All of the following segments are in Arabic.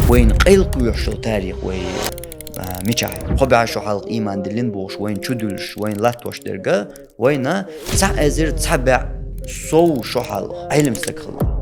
وين قلق يحشو تاريخ وين ميشاي قبع شو حلق إيمان دلين بوش وين شدلش وين لاتوش درجة وين تسع أزر تسبع صو شو حلق علم استقل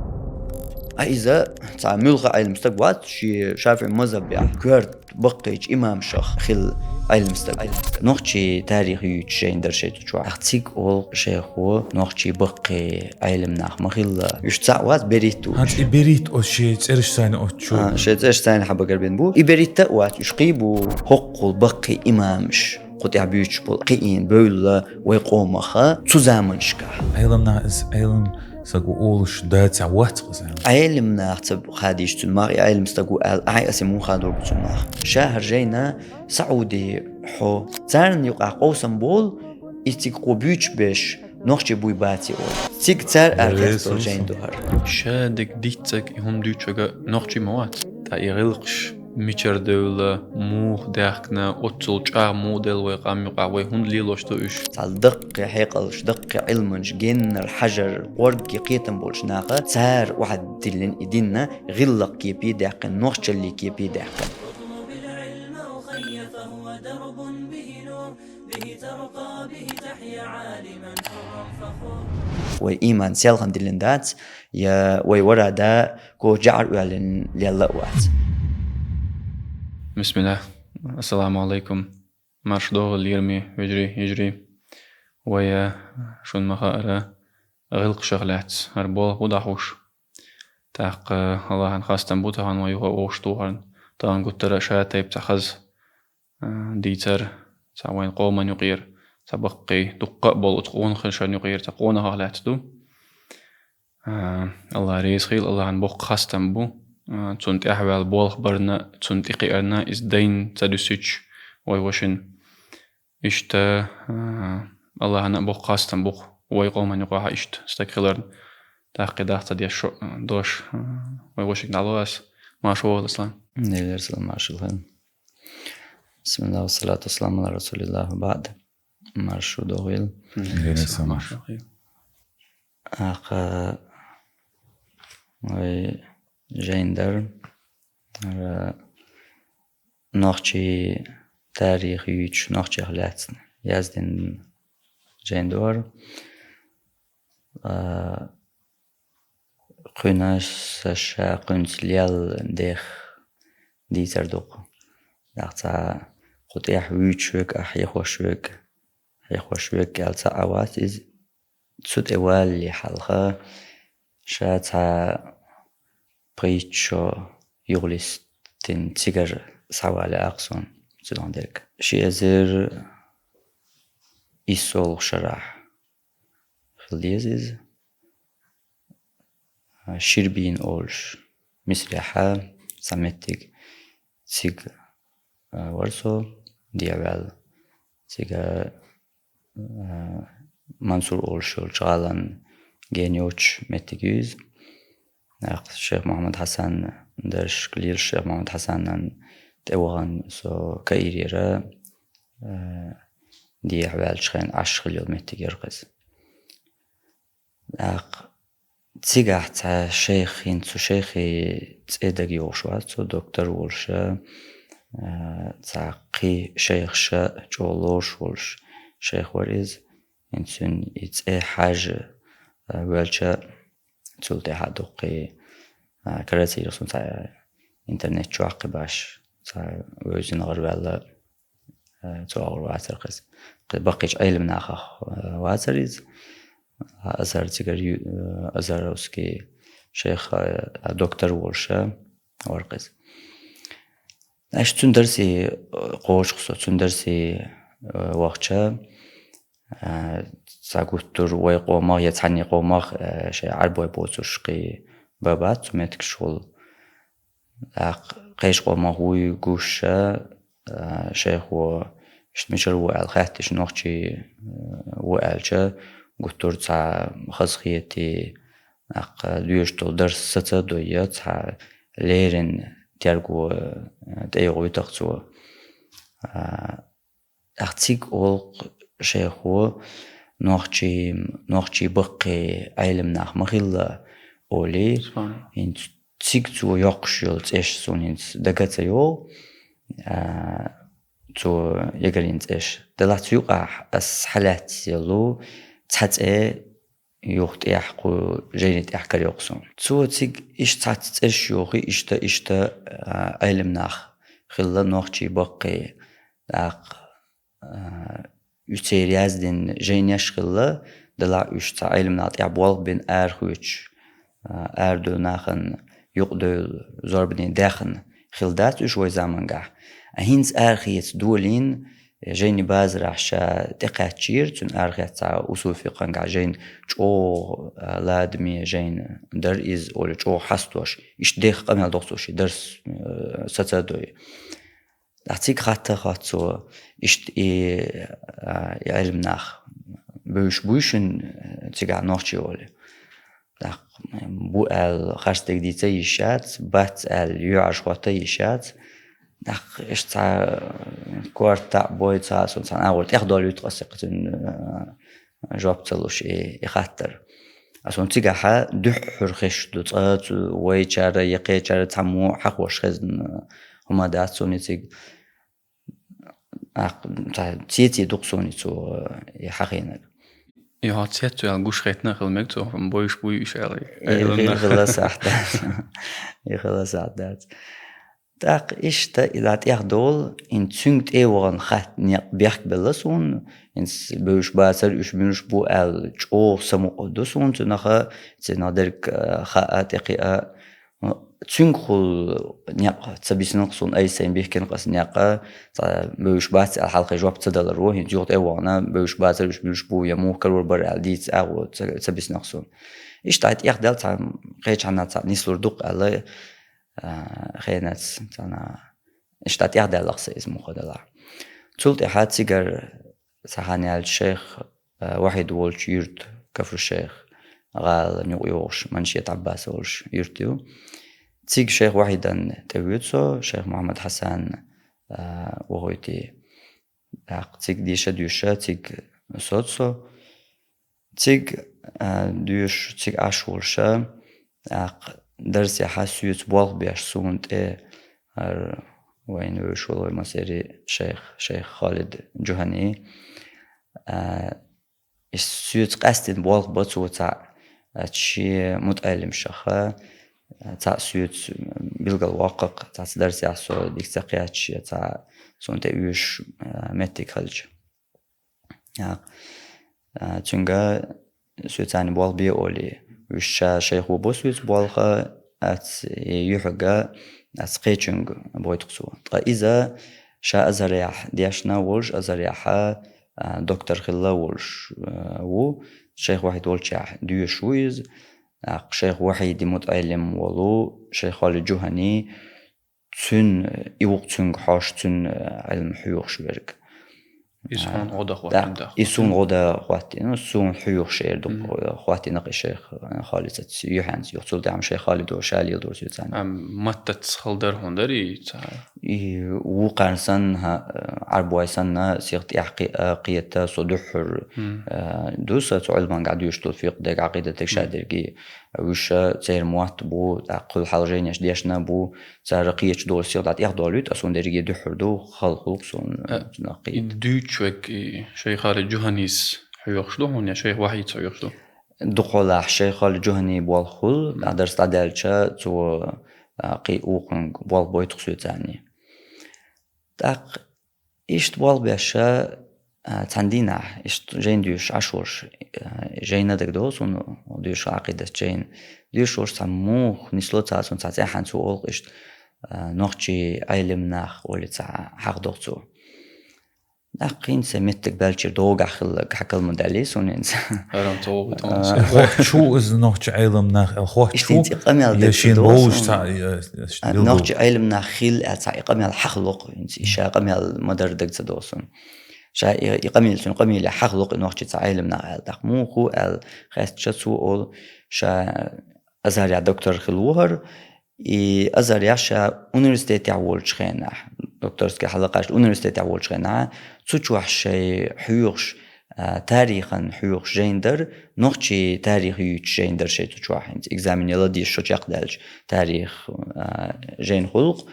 إذا تعمل علم استقوات شي شافع مذهب يعني كرت بقيج إمام شخ خل علم استقل نوختي تاريخي شيء درشيت شو أختيك أول شيء هو نوختي بقي علم ناخ مخيل يشتعوات بريتو هات إبريت أو شيء ترش ثاني أو شو شيء ترش ثاني حبة قربين بو إبريت تقوات يشقيبو حق بقي إمامش قد يعبيوش بقيين بولا ويقومخا تزامنشكا علم ناس علم سقو أولش دات عوات قزام علم ناختب خاديش تنماغي علم استقو قال أعي أسمون خادر بتنماغ شهر جينا سعودي حو تارن يقع قوسم بول يتيقو بيوش بيش نوخشي بوي باتي أول تيك تار أركستو جين دوهر شادك ديتك هم دوتشغا نوخشي موات تا يغلقش ميچر دولة موخ داخنا أتول جا موديل ويقام يقع ويهون ليلوش توش تعال دق حيقلش دق علمنش جن الحجر ورق قيتم بولش ناقة تار واحد دلن إدينا غلق يبي داقن نوخش اللي يبي داقن بالعلم أخي فهو درب به نور به ترقى به تحيا عالما حرا فخور وإيمان سيالخن دلن دات يا ويورا دا كو جعر وعلن ليالوات بسم الله السلام عليكم مرشدو اليرمي يجري ويا شون مخاء غلق شغلات هربول وداحوش تاق الله خاستن بوتهان ويوها اوشتوهن تاقن قلت رشا تيب تخز ديتر تاوين قوما يقير تبقي دقاء بول اتقون خلشان يقير تقونها غلاتدو الله ريس خيل الله عن بوق خاستن بو تونت أحوال بول خبرنا تونت إقيرنا إز دين تدوسيج ويوشن إشتا الله أنا بوق قاستن بوق ويقوم أن يقوها إشت استقلرن تحقي داخت دي شو دوش ويوشك نعلواس ما شو الإسلام نيل رسول ما شاء الله بسم الله والصلاة والسلام على رسول الله وبعد مرشو دوغيل ما شاء الله أخا وي جيندر نوختي تاريخ يوش نوختي خلاتن يازدن جيندور قناش سشا قنس ليال ديخ ديتر دوق داختا قد يحويتشوك أحيخوشوك يالتا أوات إز تسود إوال لحلقة شاتا بريتشو يغلستن تيجر سوالي أقصون تدون ديك شي أزر إيسول شرح خليزيز شربين أولش مسرحة سمتك تيج ورسو ديوال تيج منصور أولشول شغالن جينيوش متجيز الشيخ محمد حسن درش قليل الشيخ محمد حسن تأوغان سو كايريرا دي حوال شخين عشر يوم متجير قز تيجح تا شيخين تو شيخي تأدق يوشوات سو دكتور ولشا تعقي شيخ شا جولوش ولش شيخ وريز إنسان يتأي حاجة ولشا تولتي حدوقي كراتي رسون تا إنترنت شواقي باش تا ويزن غربالا تو أغر واتر قز بقيش علم ناخخ واتريز أزار تيجر أزار أسكي شيخ دكتور ولشا ورقز اش تندرسي قوش خصو تندرسي وقتشا ساقوتر ويقوما يتعني قوما شيء عربوي بوتشقي بابات متك شغل قيش قوما هو يقوشا شيخ و اشتمشر وقال خاتش نوختي وقالشا قوتر تا خزخيتي ليوشتو درس ستا دويا تا ليرن تيارجو تأيغو يتقصو أختيك أول شيء هو نوختي بقي علم ناخ مخيل أولي إن تيك تو يقش يلت إيش سونينس دقت يو تو يقرينت إيش دلات يقع أس حالات يلو تحت إيه يوخت إحكو جينت إحكر يقصون تو تيك إيش تحت إيش يوخي إيش علم ناخ خلا نوخشي بقي داق يتيرياز دين جينيش خلا دلا إيش علم ناط يعبوال بين خوش دو ناخن يقدو زربني داخن خلدات شوي زمان قاع هينز خيت دولين جين بازرع شا تقاتشير تون أرخيت تاع أصول في قنقع جين جو لادمي جين در إز أول جو حستوش إيش ديخ قميل دكتوش درس ستدوي أعطيك خاطو إيش علم ناخ بوشن تيجا نوخشي أولي بو خرستك ديتا يشات بات يعش خواتا يشات إيش تا كورتا بوي تا سلطان أول تأخذوا يتقصقتن جواب تلوش يخاطر أصلا تيجا دحر خش دوت ويشار يقيشار تمو حقوش خزن هما داتسوني تيج تيتي دقسوني تو يحقينا Ja, zet wel goed schijt gelmekt of een boys boeis يخلص أحداث يخلص أحداث داق إيش تا إذا تأخذول إن تنت إيوان خات بيحك بلسون إن بوش باسر إيش بنوش بو جو سمو قدسون تنخا تنادرك خاءات إقياء تنخل نياقة تسبيس نقصون أي سين بيحكي نقص نياقة بوش باس الحلقة جواب تدل الروح يجوت إيوانا بوش باسر إيش بنوش بو يموه كرور برع ديت أو تسبيس نقصون إيش تايت يخدل تا قيش عنا تا نسلور دق على خينات تانا إيش تايت يخدل لقصة اسمه خدلا تولت إحاد سيجر سحاني الشيخ واحد والش يرد كفر الشيخ غال نيويوش منشية عباس والش يرتيو تيج شيخ واحدا تبيوتسو شيخ محمد حسن وغويتي تيج ديشة ديوشة تيج صوتسو تيج ديوش تيج عشولشة درسي حاسيوت بوالغ بيش سونت وين وشولوي مسيري شيخ خالد جهني السيوت قاستن بوالغ بطو تاع تشي متألم شخة تاع سيوت بيلقى الواقع تاع درسي عسو ديك تقياتش تاع سونت يوش متك خلج تنجا سيوتاني بوالغ بي أولي وش شيخ وبوسويت بوالغ يحقا قيتشنج بويتقسو إذا شا أزريح دياشنا ولش أزريح دكتور خلا ولش و شيخ واحد ولش ديوش ويز شيخ واحد متعلم ولو شيخ خالد جهني تن يوق تن حاش تن علم حيوخ شويرك يسون غدا خواتين ده يسون غدا خواتين يسون حيوخ شير دو خواتين نقي شيخ خالد يوحنا يقصد دعم شيخ خالد وشالي دور سيتان متى تسخل در هندري وقارسن عربويسن سيغت قيتا صدحر دوسة علمان قاعد يشتغل في قدك عقيدتك شادرقي وش تسير موات بو كل حالجين يش ديشنا بو تسارقية دول سيغت يخدولوت أسون درقي دحر دو خلق سون نقيد دوتشوك شيخ خالد جهنيس حيوخشلو هون يا شيخ واحد سيوخشلو دخول شيخ خالد جهني بالخل درس تعدلشة تو قي اوقن بوال بويت خسوتاني داق إيش بوال بيشة تندينا إيش جين ديوش عشورش جين ندك دوس وديوش عقيدة جين ديوش سموه نسلوت سون تعطي حنسو أولق إيش نوخشي علم ناخ ولا تاع حق دوتو داقين سميتك بالشر دوغ خلق حق المدلس وننسى شو إز نوخش علم ناخ الخوات شو يشين روش تاع نوخش علم ناخ خيل تاع يقمل حخلق انت شا قمل مدردك تدوسون شا يقمل حخلق نوخش تاع علم ناخ داق مو خو ال خاست شتو اول شا ازهر دكتور خلوهر ازهر ياشا universiteti عولش خينا دكتورسكي حلقاش universiteti عولش خينا تشوح شي حيوش تاريخا حيوق جيندر نوخشي تاريخي جيندر شيء تشواحن إكزامين يلا دي شو دالج تاريخ جين خلق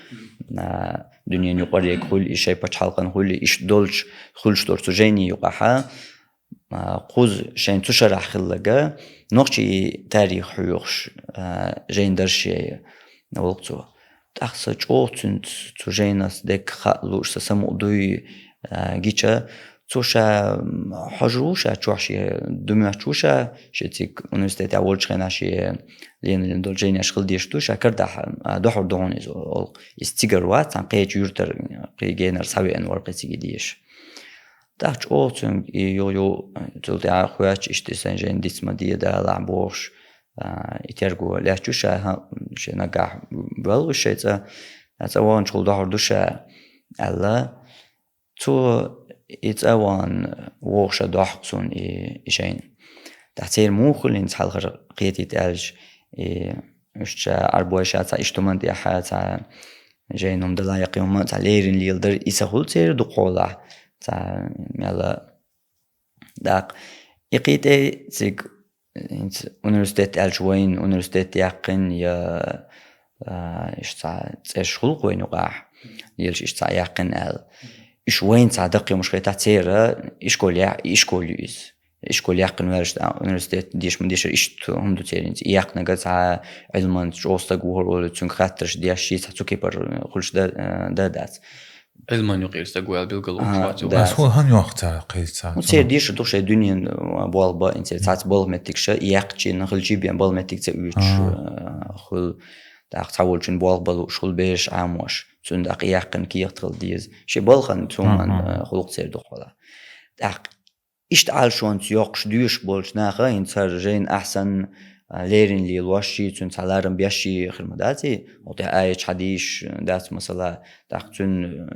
دنيا نقريك خل إشي بتحلقن خل إيش دولش خلش دورسو جيني يقحا قوز شين تشرح خلقة نوخشي تاريخ حيوقش جيندر شيء نقولتو تأخذ جوتن تجيناس دك خلوش سمو دوي جيتشا توشا حجروشا توشي دميا توشا شتيك universiteti أولش شيء لين دولجيني أشغل ديش توشا كرده دحر دهون استيجر وات عن قيج يورتر قيجينر سوي أنور قيسي ديش تاج أوتن يو تلتي عخواتش إشتسان جين ديسما دي دا لعبوش يترجو لا توشا شيء نجاح بلو شيء تا وان شغل دحر دوشا الله تو إتأوان ووشة دحقسون إشين تحتير موخلين تحلق قيتي تالج إشتا أربوشة تا إشتمان دي حاتا جينهم دلايق يوم تا ليرين ليلدر إساقول تير دقولا تا ميلا داق إقيتي تيك universitet ألجوين universitet يقين يا إشتا تشخلق وين وقاح يلش إشتا يقين أل إيش وين صادق يوم شخيت تعتيرة إشكول يقن ورش universitet ديش من ديش إيش هم دو تيرين يقن قطع علمان جوستا جوهر ولا تون خاطرش ديش شيء تحتوكي بر كلش دات علمان يقير استقوال بالقلوب بس هو هن وقتها قيلتها وتصير ديش دوش الدنيا بالبا انت ساعات بالمتكش يقشي نخل جيبيان بالمتك تأويش خل تحول شن بالبا شغل بيش عاموش تون دق يقن كي يقتل ديز شي بالخن تومن خلق سير دخولا دق اشتعال شون تيوقش ديش بولش ناخا انصار جين احسن ليرين لي الواشي تون سالارن بيشي خدماتي وطي ايش حديش دات مثلا دق تون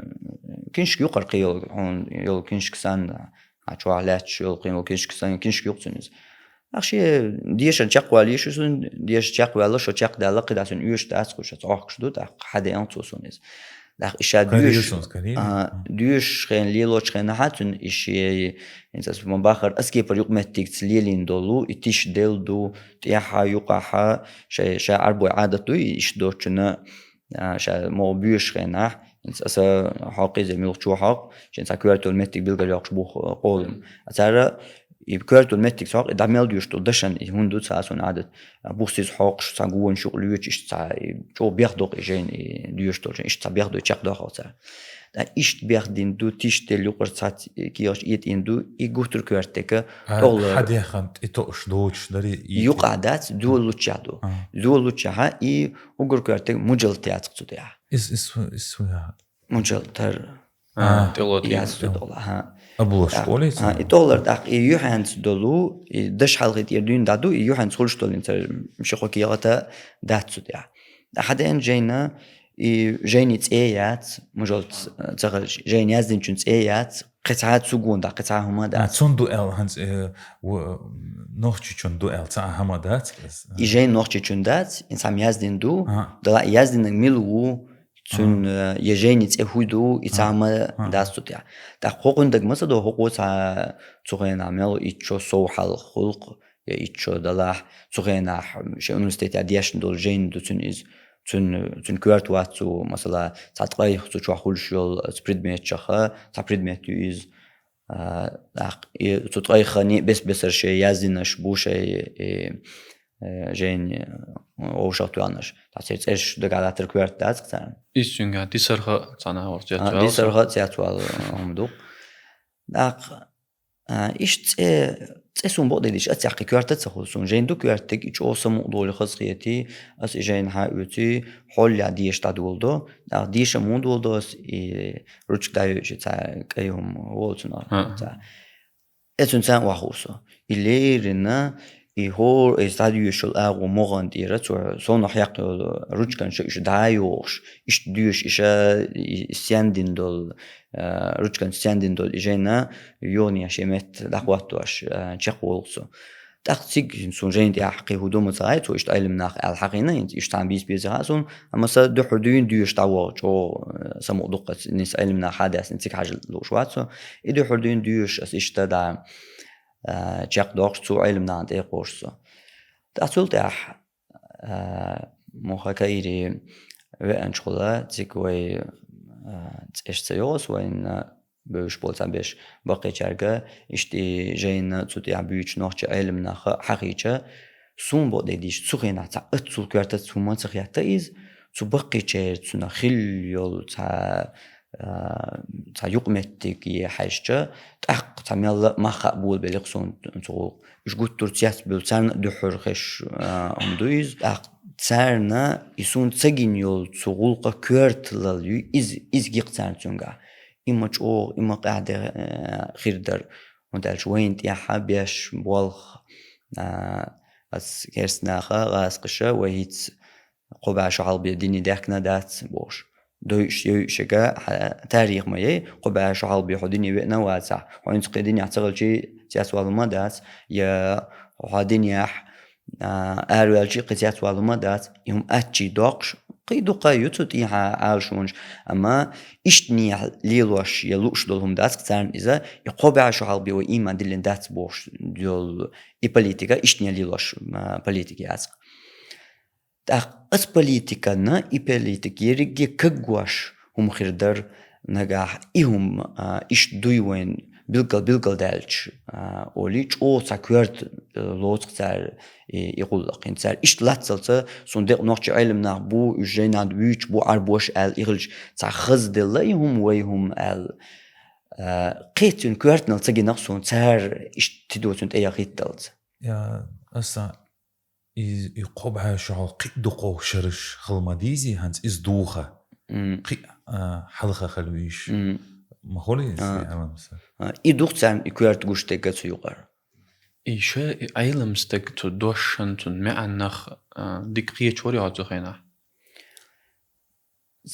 كنش يقر قيل هون يل كنش كسان عشوا علاتش يل قيل كنش كسان كنش يقتنز أخشي ديش الجاق ليش يسون ديش جاق ولا شو جاق ده لقي ده سون يوش ده أسكوش تعاقش دو ده حدا أنتوسونيز ده إشي ديش خين ليلوش خين هاتون إشي إنت اسمه باخر أسكي بريق متيك تليلين دولو إتيش ديل دو تياها يقاها شيء عربو عادة دو إيش دو شنا شيء مو بيش خينه إنت أسا حقي زي ميلك شو حق شين سكرتو المتيك بيلقى يقش بوخ قولم أتارا يبكرتو المتك ساق دعمل ديشتو دشن هندو ساسون عادت بوستيز حقش سانقون شغل يوتش تا جو بيخدق جين ديشتو جين إيش تا بيخدو يشق داخل تا إيش بيخدين دو تيشتل يقر سات كياش إيد إندو يقطر كرتك طول حد يخنت إتوش دوش دري يقعدات دول لوتشادو دول لوتشها إي وقر كرتك مجل تياتك توديا إس مجل تر تلوت ياسودولا أبوش قولي إتولر دق يوحنس دولو دش حلقة يردين دادو يوحنس خلش دولين تر مش خوكياتا داتسو ديا حدا إن جينا جيني تأيات مجلت تغل جيني يزدين شون تأيات قطعات سجون دا قطعة هما دا تون دوئل هنس نوخشي شون دوئل تاع هما دات جين نوخشي شون دات إنسان يزدين دو دلا يزدين ميلو تون يجيني تأهودو يتعامل داستو تاع حقوق دق مثلا دو حقوق تاع تغين عملو إيشو صوحال خلق يا إيشو دلاح تغين شيء universiteti دياش دول جين دو تون إز تون كوارت واتو مثلا تقاي خصو شو حولش يول سبريد شخا سبريد إز تقاي خاني بس شيء يزينش بوشي جين أو شغلة عنش تعرف إيش دقالات الكوارت داس كتير. إيش جنگا ديسرها صنع ورجات. ديسرها تياتوال هم دو. داق إيش تسون بعض ديش أتيقي كوارت تسخلصون جين دو كوارتك إيش أوسم دول خصيتي أس جين حاوتي حول عديش تدولدو داق ديش مودولدو أس رج دايوش تاع كيهم وولتنا تاع. إنسان واخوسه اللي رنا يهور استاديو شل أغو مغان ديرة صون حياق روج كان شيء دايوش إيش ديوش إيش سياندين دول روج كان سياندين دول إجينا يوني عشمت لقواتو عش شقولسو تأخذ سونجين دي حقي هدوم زايد وإيش تعلم ناخ الحقينا إيش تعم بيز هاسون أما صار حدين ديوش تعوض جو سمو دقة ناس علم ناخ حدث نتيك حاجة لو شواتسو إدو حدين ديوش أس إيش تدع جاك دوش تو علم ناخ إيه قرصو تأصل تاح مخاكيري وأن شغلة تيكوي إيش سيوس وين بيش بولتان بيش باقي جرجة إشتي جين تودي عبيش نوخش علم ناخ حقيقة سون بودي ديش سخينا تا أتصل كرتا سوما تخياتا إز تو باقي جر تسونا خيل تا يقمتك يحاجة تحق تعمل ما خقبول بلقصون تو إش قلت ترتيات بلتان دحر خش أمدويز تسارنا يسون تسجين يول تغلق كرت لليو إز جيقتان تونغا إما تشوق إما قاعدة خيردر ودالش وين تياحا بيش بولخ أس كيرسناخا غاس قشة وهيت قبع شعال بيديني داكنا دات بوش دوش يشجع تاريخ ماي قبع شعال بيحديني بينا واسع وين تقديني اعتقل شيء تياس والما دات يا حديني أروال شيء قتيات والما دات يوم أتشي دوقش قيدو قايوتو تيها عالشونج أما إشتني ليلوش يلوش دولهم داتك تارن إذا يقوبع شعال بيو إيمان دلين دات بوش دول إباليتيكا إشتني ليلوش باليتيكي عزق أس باليتيكا نا إباليتيكي يريكي كقواش هم خيردر نجاح إهم إش دويوين بلقل دالش وليش أو سكرت لوت كتار يقول لك إنسان إيش لاتسلت صندوق نقش علم نابو جينا عندويش بو عربوش ال إغلش تخز دلهم ويهم ال قيتون كورتنا تجي نقصون تار إيش تدوتون أي قيتلت يا أسا يقبع شعال قيدقو شرش خلمديزي هانس إز دوخة قي حلقة خلويش ما خولي إدوخ تام يكورت قشتك تيوقر إيشا أيلمستك تدوشن تن معنخ دقيقة شوري هاتوخينا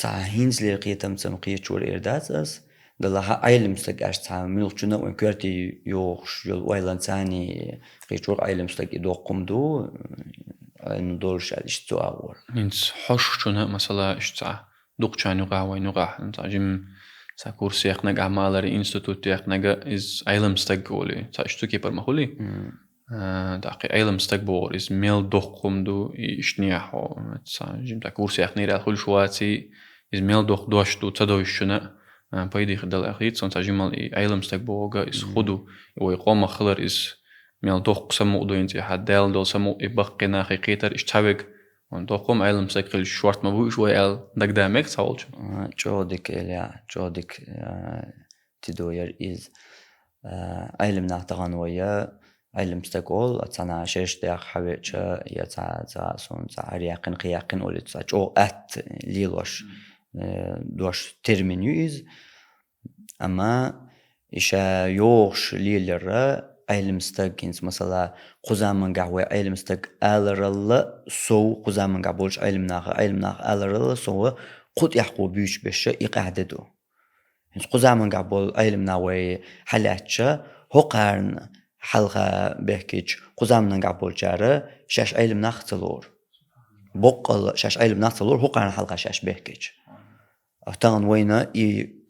هينز لقيتم سمقية شوري إرداس دلها أيلمستك أش تعمل شنو وين كورتي يوخش يل ويلان ثاني قيشور أيلمستك يدوقم دو ندولش عليش تو أول إنس حش شنو مثلا إشتع دقشان يقع وين يقع أنت جيم ساكورس يقنق أعمالري إنستيتوت يقنق إز أيلمستك قولي تاشتوكي برمخولي داقي أيلمستك بور إز ميل دوقم دو إشنياحو جيم تاكورس يقني رالخول شواتي إز ميل دوق دوشتو تدوشنا بايدي خدال أخيط سان تاجيمال أيلمستك بوغا إز خودو ويقوم خلر إز ميل دوق سمو دو إنتي حدال دول سمو إبقنا خيقيتر إشتابك دوقم أيلمستك خل شوارت مبوش ويال دك دامك سوالش جودك إليا جودك تدوير إز أيلم نعتقن ويا أيلم استقول أتنا شش دق حبيتش يتا سون تعريقن قياقن أولي تساج أو ليلوش دوش ترمينيو إز أما إشا يوش ليلر أيلم استقينس مثلا قزامن قهوة أيلم استق ألرل سو قزامن قبولش أيلم ناخ ألرل سو قد يحقو بيش بش يقعددو هنس قزامن قبول أيلم ناوي حلاتش هو قارن حلقة بحكيج قزامن قبول جارة شاش أيلم ناخ تلور بقل شاش أيلم ناخ تلور هو قارن حلقة شاش بحكيج أفتان وينا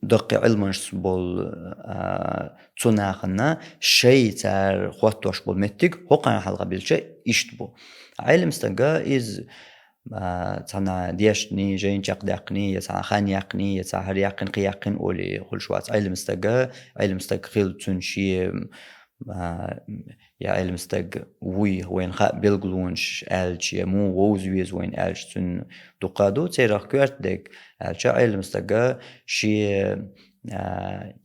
دقي علمش بول تناخنا شيء تار خواتوش بول متك هو قارن حلقة بالشيء يشتبو علم استنقا إز تانا ديشني جين جاق داقني يتا خان يقني يتا هر يقن قيقن أولي خل شوات علم استق خيل تنشي يا علم استق وين خا بلغلونش ألشي مو ووزويز وين ألش تن دقادو تيرخ كورت دك ألش علم استق شي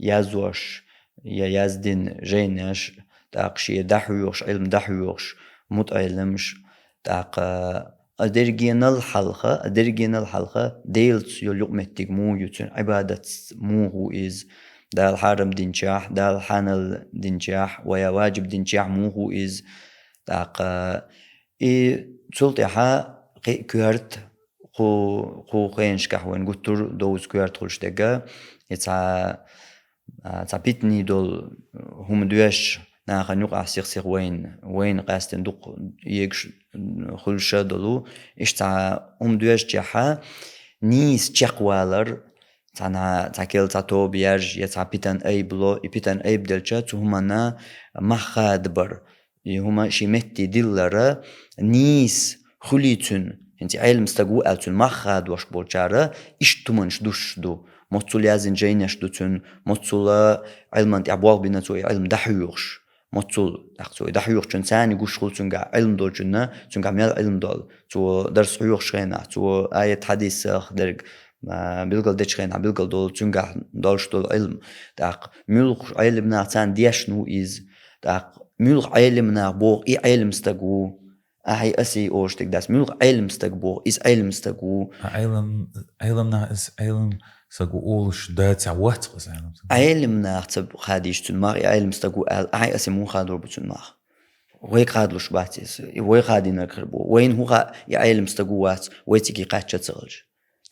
يازوش يازدين جينش داق شي دحويوش علم دحويوش متعلمش داق أدرجين الحلقة ديلت يلقمتك مو يتون عبادة مو هو إز دا الحرم دينجاح دا الحانل دينجاح ويا واجب دينجاح مو هو إز داق تلتحا كورت خو خينش كحوين قطر دوز كورت خلشتك يتا بيتني دول هم دوش ناخن يقع سيخ وين قاستن دق يكش خلشة دلو إشتا دوش جحا نيس جقوالر تانا تاكل تاتو بيرج يتا بيتان أي بلو بيتان أي بدلجة تهمنا مخادبر هما شيمتي دلرا نيس خليتون انت علم استقو ألتون مخاد وش بولجارة إشتمنش دوش دو مطول يازن جينش دوتون مطول علم انت أبوال بيناتوي علم دحيوش مطول أخذوا دحيوش جن ثاني قش خل تونجا علم دول جنة تونجا ميال علم دول تو درس حيوش غينا تو آية حديث درج ما بيلقل دش غينا بيلقل دول تونجا دولش دول علم داق ملق علمنا ثان ديش نو إز داق ملق علمنا بوق إي علم استقو أهي أسي أوش تقداس ملق علم استقبو إز علم استقو علمنا إز علم سقو أولش دات عوات قص علمنا تب خاديش تنمار علم استقو أهي أسي مو خادر بتنمار وين خادلوش باتيس وين خادينا كربو وين هو علم استقوات ويتيجي قاتش تسرج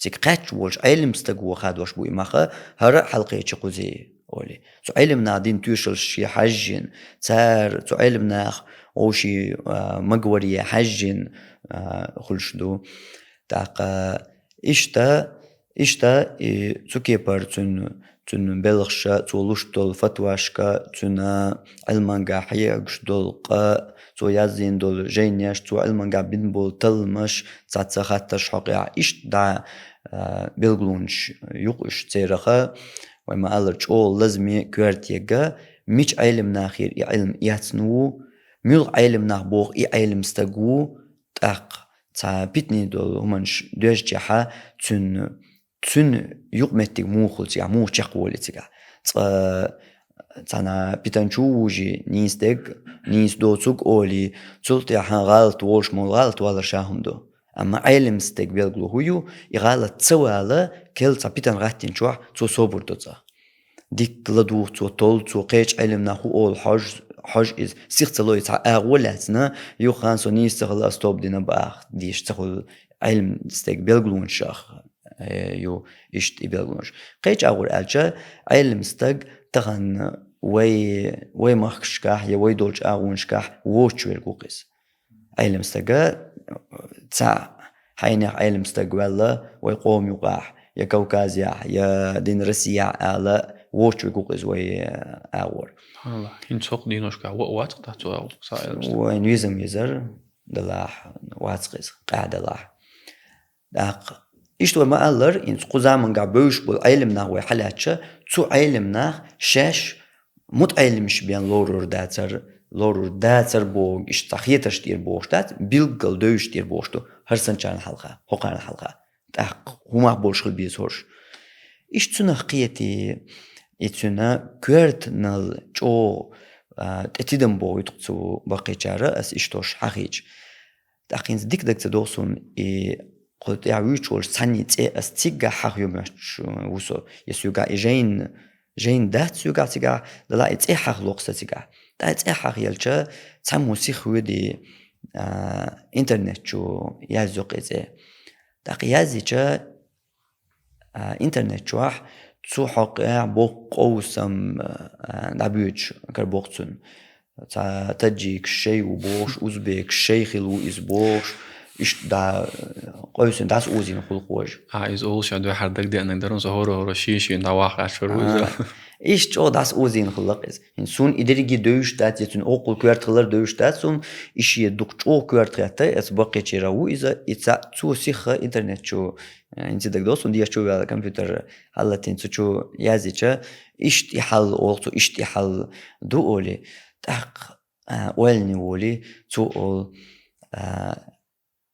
تيك قاتش وش علم استقو خادوش بو إماخه هر حلقة تقوزي أولي تو علمنا دين توشل شي حجين تار تو علمنا أو شي مقورية حجين خلشدو تاق إشتا تكي بار تن بلغشا تولوشتول فتواشكا تن علمانجا حيقش دولقا تو يازين دول جينيش تو علمانجا بنبول تلمش تاتسخاتش حقيا إشت دا بلغلونش يقش تيرخا وما ألرش أول لازمي كوارتيجا ميش علم ناخير علم ياتنو ميل علم ناخبوغ علم استقو تاق تا بيتني دول همانش دوش جحا تن يقمتك موخلتي مو تشقولتك تانا بيتانشو وجي نيس دوتوك أولي تلتي حان غالط وولش مول غالط ولا شاهم دو أما علم استق بيلغلو هيو يغالط تسوالا كل تا بيتان غاتين شوح تو صبر دوتا ديك لدوه تو طول تو قيش علم ناخو أول حاج إز سيختلو يتع أغولاتنا يو خانسو نيستغل أستوب دينا باخ ديش تخل علم استق بيلغلون شاخ يو إشت إبيلغونش قيش أغول ألجا علم استق تغن وي مخشكاح يا وي دولش أغونشكاح ووش ويرقوقس علم استق تاع حيني علم استق ولا ويقوم يقاح يا كوكازيا يا دين رسيا على ووش ويقوقس وي أغور الله هنسوق دينوش كا وات قطعتو أو سائل وين يزم يزر دلاح واتقيس قاعد دلاح داق إشتو ما ألر إن قزامن قا بوش بول علمنا وي حلاتشا تو علمنا شاش مت علمش بيان لورور داتر بوغ إشتاخيتش دير بوغشتات بيلقل دوش دير بوغشتو هرسنچان حلقة حقان الحلقة داق هما بولش خل بيزورش إشتو نخقيتي إتنا كورت نال جو تأتيدم بو يتقصو باقي جارة أس إشتوش حقيج داقين ديك تدوسون قلت يعويش ول ساني تي أس تيجا حقيو مش وصو يسوقا جين دات سوقا تيجا لا تي حق لوقسة تيجا دا تي حق يلجا تسمو سيخوي دي إنترنت جو يازوق إزي داق يازي جا إنترنت جواح تو حقيا بوق قوسم دابيوش كربوقتون تا تجيك شيء وبوش أوزبيك شيء خلو إزبوش إيش دا قوسن داس أوزين خلقوج إز أولش عندو حردك دي أنك درون هورو شيشي دا واقع شروع إيش جو داس أوزين خلق إز إنسون إدريجي دوش دات يتون أوقل كوارت خلر دوش دات سون إيش يدوك جو كوارت خياتا إس باقي تشيراو إذا إتسا تو سيخة إنترنت شو انت دقدوسون ديش شو على الكمبيوتر حلتين شو يازيچا اشتي حل اوقتو اشتي حل دو اولي تاق اولني اولي تو اول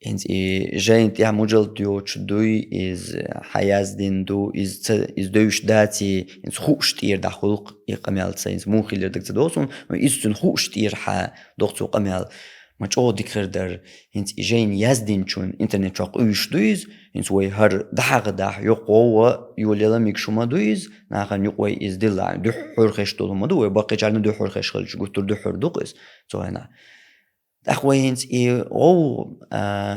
انت جاينت يا مجل ديوش دوي از حيازدين دو از دوش داتي انت خوشتير دا خلق يقمال ساينس مو خيلر دقدوسون ويستن خوشتير ح دوقتو قمال ما تشو ديكر در انت جاين يازدين چون انترنت چاق اوش دويز انت وي هر دحق دح يقوى يوليلا ميكشوما دويز ناخن يقوى از دلا دو حرخش دولما دو باقي جارنا دو حرخش خلش قلتر دو حردوقس تو هنا دخوي انت او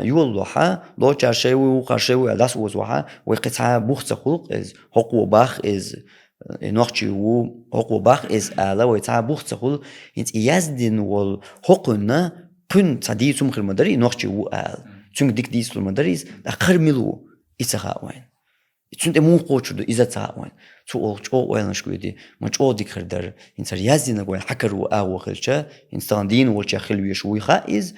يولوحا لو جار شيوي وقار شيوي داس وزوحا وقطعة بوخت خلق از حقو باخ از نوختي و هو باخ إز آلا ويتعب بوختخل إنت يزدن والحقنا بن تعدي سوم خير مدري نوختي و آل تون ديك ديس المدريس أخر ملو إتخاء وين تون تمو قوتشو إذا تخاء وين تو أو وين شكودي ما تو ديك خردر إنت يزدن وين حكر و آو خلشة إنسان دين وش خلوي شوي خائز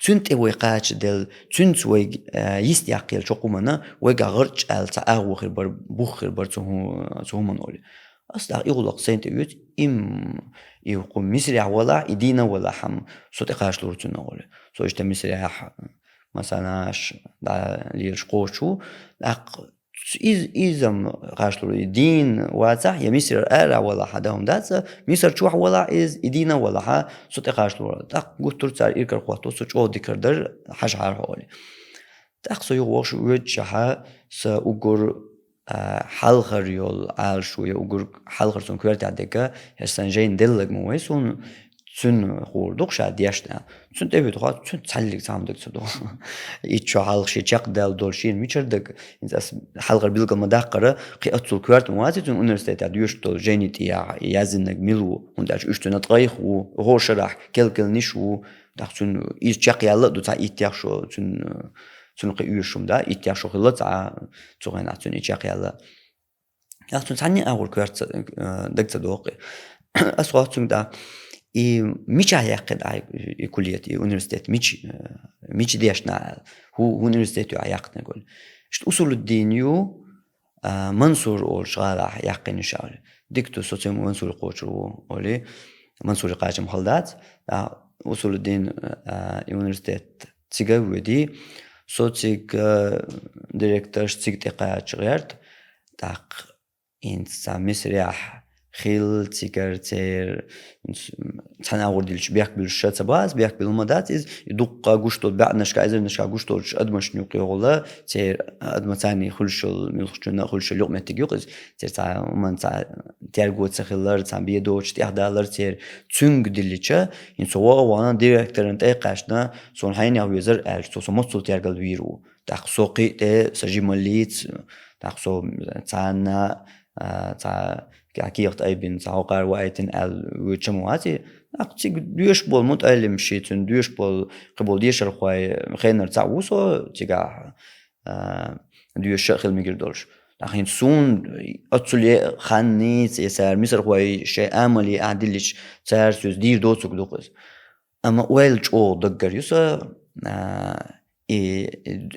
تون تبوي قاتش دل تون توي يستيقظ شقومنا ويجعرج على تعاو خير بر بخير بر تو من أولي أصلا يغلق سنت يوت يقوم مسرع ولا يدينا ولا حم صوت قاش لورتنا أولي سو إيش تمسرع مثلا دا ليش قوشو إذا قاش لور يدين واتح يمسر أرع ولا حدهم داتس مسر شو ولا إز يدينا ولا ح صوت قاش لور تق قلت ترى يكر قوتو صوت أو ذكر در حش عارف أولي تقصي يوش وجهها سأقول حلقة يول عال شوية أقول حلقة سون كورت عدكا هستن جاين دلك موي سون سون خوردوق شاد يشنا سون تبي تقول سون تسلك تعمدك صدق يتشو حلقة شيء جاك دال دولشين ميشردك إنت حلقة بيلك المدقرة قي أتصل كورت موازي تون أونرستيت عديوش تول جينيت يازنك ميلو ونداش أشتنا تغيخ وهو شرح كل نشو دخسون يجاك يلا دو تا يتياخشو تون قيوشهم دا يتياخشو خلص تون عتون يجاك يلا تون ثاني أول كورت دك صدوقي أصوات تون دا مش عيقد كلية أونرستيت مش ديشنا هو أونرستيت عيقد نقول شت أصول الدين يو منصور أول شغال يقين شغال دكتور سوتيم منصور قوتشو أولي منصور قاجم خلدات أصول الدين أونرستيت تيجا ودي صوتيك ديريكتور تيجي تقاعد غيرت تاق إنسان مسرح خيل تيجر تير تناور ديلش بيحكي بالشات باز بيحكي بالمدات إز يدق قشطول بعد نشكا إذا نشكا قشطولش أدمش نيوقي ولا تير أدم تاني خلشل ملخشنا خلشل يوم تيجوز تير تا من تا تيرجو تخيلر تا بيدوش تيحدالر تير تونج ديلشة إن سوا وانا ديركتور أنت قاشنا صون حين يعوزر ألش تو سموت تيرجل ويرو تخصوقي ت سجمليت تخصو تانا تا كأكيد أيبين تعاقر وقتين وجموعاتي أقصي دوش بول متعلم شيء دوش بول قبول ديش الخوي خير تعوسو تجاه دوش خيل ميجردولش لكن سون أتصلي خانيت يسار مثل خوي شيء عملي عدلش سار سوز دير دوتسك دوقز أما ويلج أو دقر يسا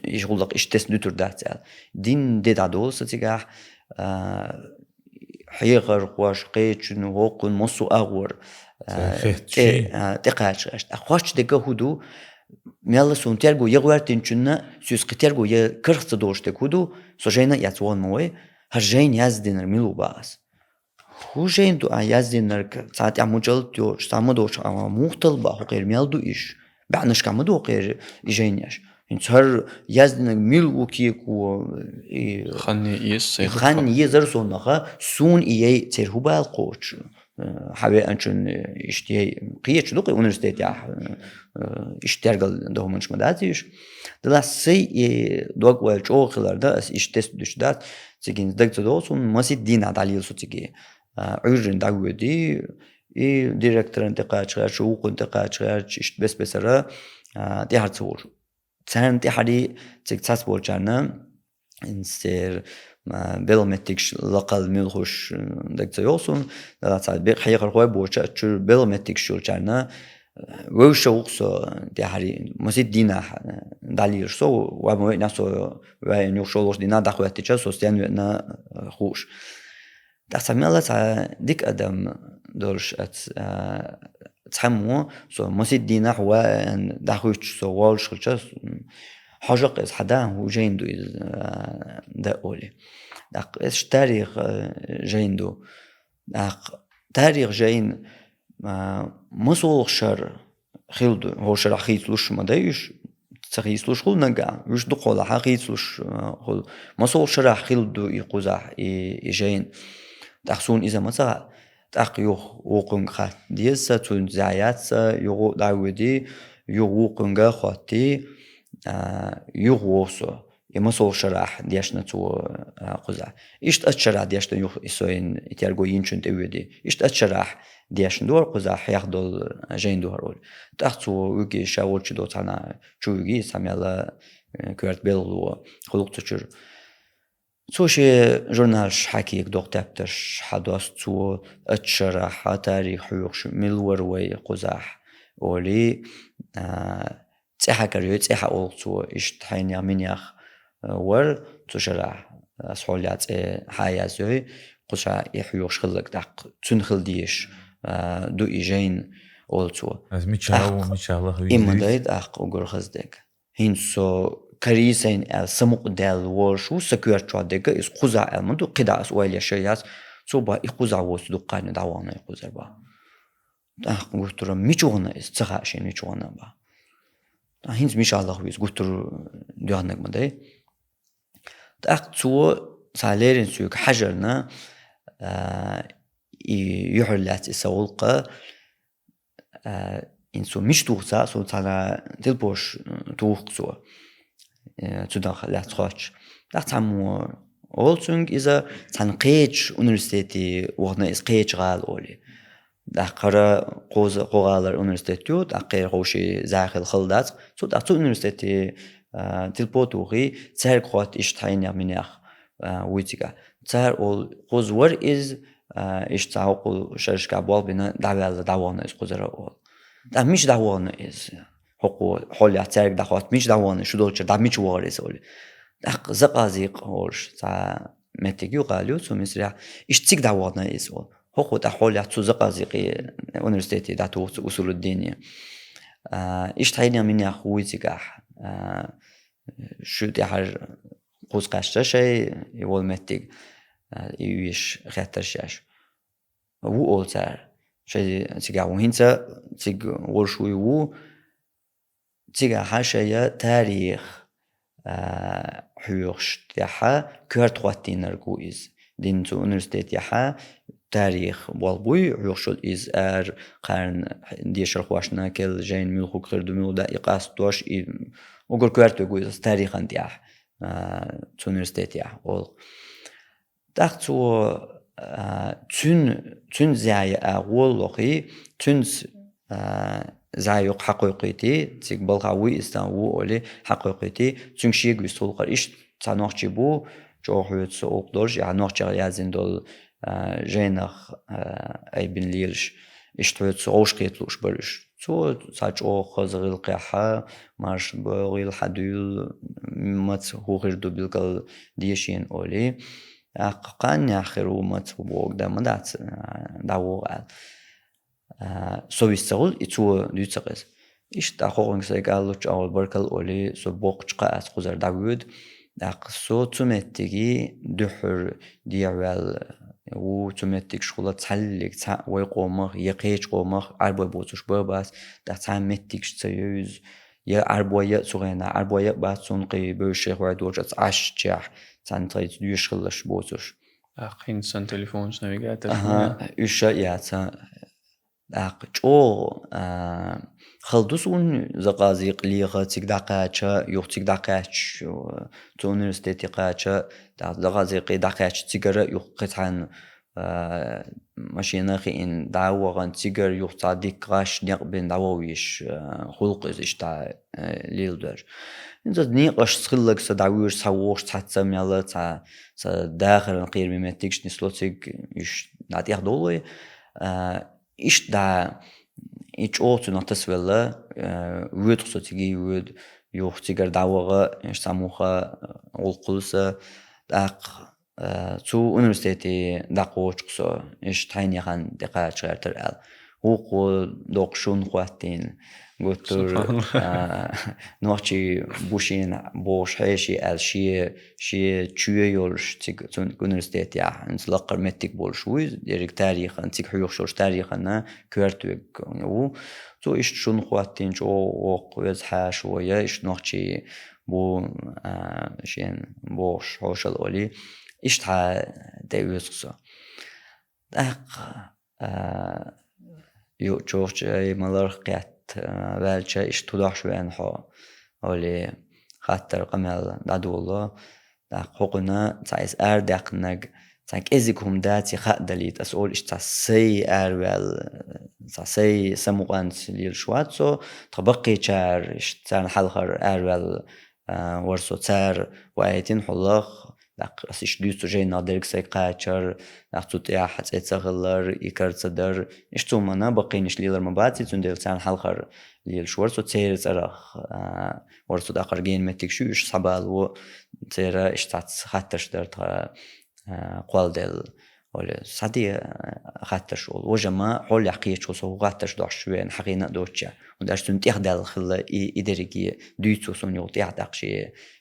يشغل لك إشتس نتر داتال دين ديت عدول ستجاه حيغر قواش قيتش نوقن مصو أغور تقاش أخواش دقة هدو ميلا سون تيرجو يغوار تنشنا سوس قتيرجو يكرخت دوش تكودو سجينا يتوان موي هرجين يزدينر ميلو باس هو جين دو يزدينر ساعات عموجل تيوش سامدوش أما مختلبة هو غير ميلدو إيش بعناش كامدو غير إيجينيش إنت هر يزدنا ميلو كيكو خاني يزر صنعها سون إيه ترهبا القوش حبي أنشن إشتي قيتش دوقي أونرستيت يا إشترجل ده منش مداتيش ده سي دوق والجو خلار ده إشتست دوش ده تيجين دكتور دوسون مسيد دين عداليل سو تيجي عيرن دعوة دي ديركتور انتقاد شغال شو انتقاد شغال إشت بس بسرة دي هرتصور سان تحدي تكتاس بولجانا إنسير بيلومتريكش لقل ملخوش دكتور يوسون لا تعال بحقيقة القوي بوجه شو بيلومتريكش شو جانا وشوقسو تحدي مسيد دينا دالير سو وما ناسو وين يوشولوش دينا دخوات تجسس سوستيان ونا خوش تحسمي تا ديك أدم دورش تحمو سو مسيد دينا هو دخوش سو والش خلص حاجق إز حدا هو جيندو إز ده أولي دق إيش تاريخ جيندو دق تاريخ جين مسول شر خيلدو هو شر خيتلوش ما دايش تخيتلوش خل نجا وش دقول حقيتلوش خل مسول شر خيلدو يقوزح جين دخسون إذا مثلا تأقيوه وقن خات ديسة تون زعيات يغو دعودي يغو قنجا خاتي يغوصو إما صول شرح ديشنا تو قزح إيش أتشرح ديشنا يخ إسوين يتيارجو ينشنت أودي إيش أتشرح ديشنا دور قزح ياخدول جين دور رول تأخذ ويجي شاول شدو تانا شو يجي ساميلا كورت بيلو خلق تشر سوشي جورنالش حكيك دكتورش حدث تو أتشرح تاريخ يخش ملوروي قزح ولي تحكي تحكي أول تو إيش تحيني منيخ ور تشرح سؤالات حياة زوي قصة يحيوش خلق دق تنخل ديش دو إيجين أولتو از میچاله إما دايد أق أقول خزدك هنسو كريسين السمق دال ورشو سكير تشادك إس قزة المندو قدا أسوال يشياس سو با إقزة وسدو قاين دعوانا إقزة با أق قلتر ميچوغنا إس تخاشين ميچوغنا با هنس ميشالله ويس قلتر ديانك مداي تأخذ تو ساليرين سوق حجرنا يحرلات السولقة إنسو مش توخسا سو تالا تلبوش توخسو تدخل لا تخش تاعمو أولسونج إذا تنقيج أونيفرسيتي وهنا إسقيج غال أولي دقرا قوز قوالر أونيفرسيتيو دقير قوشي زاخل خلدات سو دقتو أونيفرسيتي تلبوتوغي تسهر قوات إشتحين منيخ ويتيغا تسهر قوز ور إز إشتاقو شرشكا بوال بنا دعوانا إز قوزر أول دا مش دعوانا إز حولي تسهر دعوات مش دعوانا شو دولشر دا مش وار إز أولي دق زقازيق هورش تا متيجيو قاليو سو مصريا إشتيك دعوانا إز أول حقو دا حولي تو زقازيقي أونيفرسيتي دا تو أصول الدينية إشتحين منيخ ويتيغا شو دي حر قوز قاشتا شي يوال متيج يويش خيطر شاش وو أولتر شي تيجا وهنسا تيج ورشوي وو تيجا حاشا تاريخ حيوش تيحا كورت خواتين نرقو إز دين تو أونيفرسيتي يحا تاريخ والبوي حيوشل إز قرن ديشر خواشنا كل جين ملخو كردو ملو دا إقاس توش وقول كورتو قويز تاريخا ديح تو أونيفرسيتي يح أول تاختو تون زاي أول لقي تون زايق حقيقتي تيك بلغاوي استانو أولي حقيقتي تون شيء قويستول قريش تانوخ بو جو حيوت سوق دولش يعني نوخ يازين دول جينخ أي بن ليلش اشتويت سوش قيتلوش برش سو ساج أو خزغيل قيحة ماش بغيل حدول مت هو غير دوبيلكال ديشين أولي أقان ياخرو مت بوق ده مدات داو سويسول إتو ديتسقس إيش تأخذون سيقالوش أول بركل أولي سو بوقش قاس خزر داود داقسو تمتيجي دحر ديعوال و تمتيج شغلة تحلق ويقومخ يقيج قومخ عربو بوتوش باباس دا تمتيج تسيوز يا عربوية صغيرة عربوية باتون قي بوشيخ وعدوجة عش جاح تنطيت ديوشخلش بوتوش أخين سن تليفون نافيجاتر إيش ياتا جو خلدوسون زقازيق ليغا تيك دقاتشا يوخ تيك دقاتش تو أونيفرسيتي قاتشا زقازيق دقاتش تيجرا يوخ قطعا ماشينا خين دعوة تيجر يوخ تعديك قاش نقبل دعويش خلق إيش تاع ليلدر إنت نيقش سخلك سدعويش سووش تحتسم يلا تاع داخل غير ميمتيكش نسلوتيك إيش نعطيه دولي إيش دا إيش أوتو نتصوله ويد خصوصي ويد يوخ تيجر دعوة إيش ساموخا والقلصة داق تو أونيفرسيتي داقوش قصو إيش تحيني خان دقاء شغيرتر أل هو قول دوقشون خواتين قلتر نوحشي بوشين بوش حيشي أل شي تشوية يولش تيك أونيفرسيتي انسلاقر متك بولشوي ديرك تاريخ انتك حيوخ شوش تاريخنا كورتوك و تو إيش شون خواتين جو وقوز حاش ويا إيش نوحشي بو شين بوش حوش الأولي إيش تها دايوسقسو داق يو جوش مالر قيات بالجا إيش تداح شوين حو أولي خاطر قمل دادو الله داق حقنا تعيس داقنق تانك ازيكم داتي خادليت اسول اش تسي ارول تسي سموغانت ليل شواتسو تبقي تشار اش تان حلخر ارول ورسو تار وايتين حلخ داق اسش دوستو جاي نادرك سي قاچر داق توتيا حتى تغلر يكرتدر اش تومنا بقينش ليلر مباتي تندل تان حلخر ليل شورسو تير ترخ ورسو داقر جين متك شو اش صبال و تيرا اش تات خاطرش در قوال دل ولا سادي خاطرش وجما حول يحقيش وسو خاطرش دوشوين حقينا دوتشا وداش تنتيخ دال خلا إدريكي دوتسو سونيو تيح داق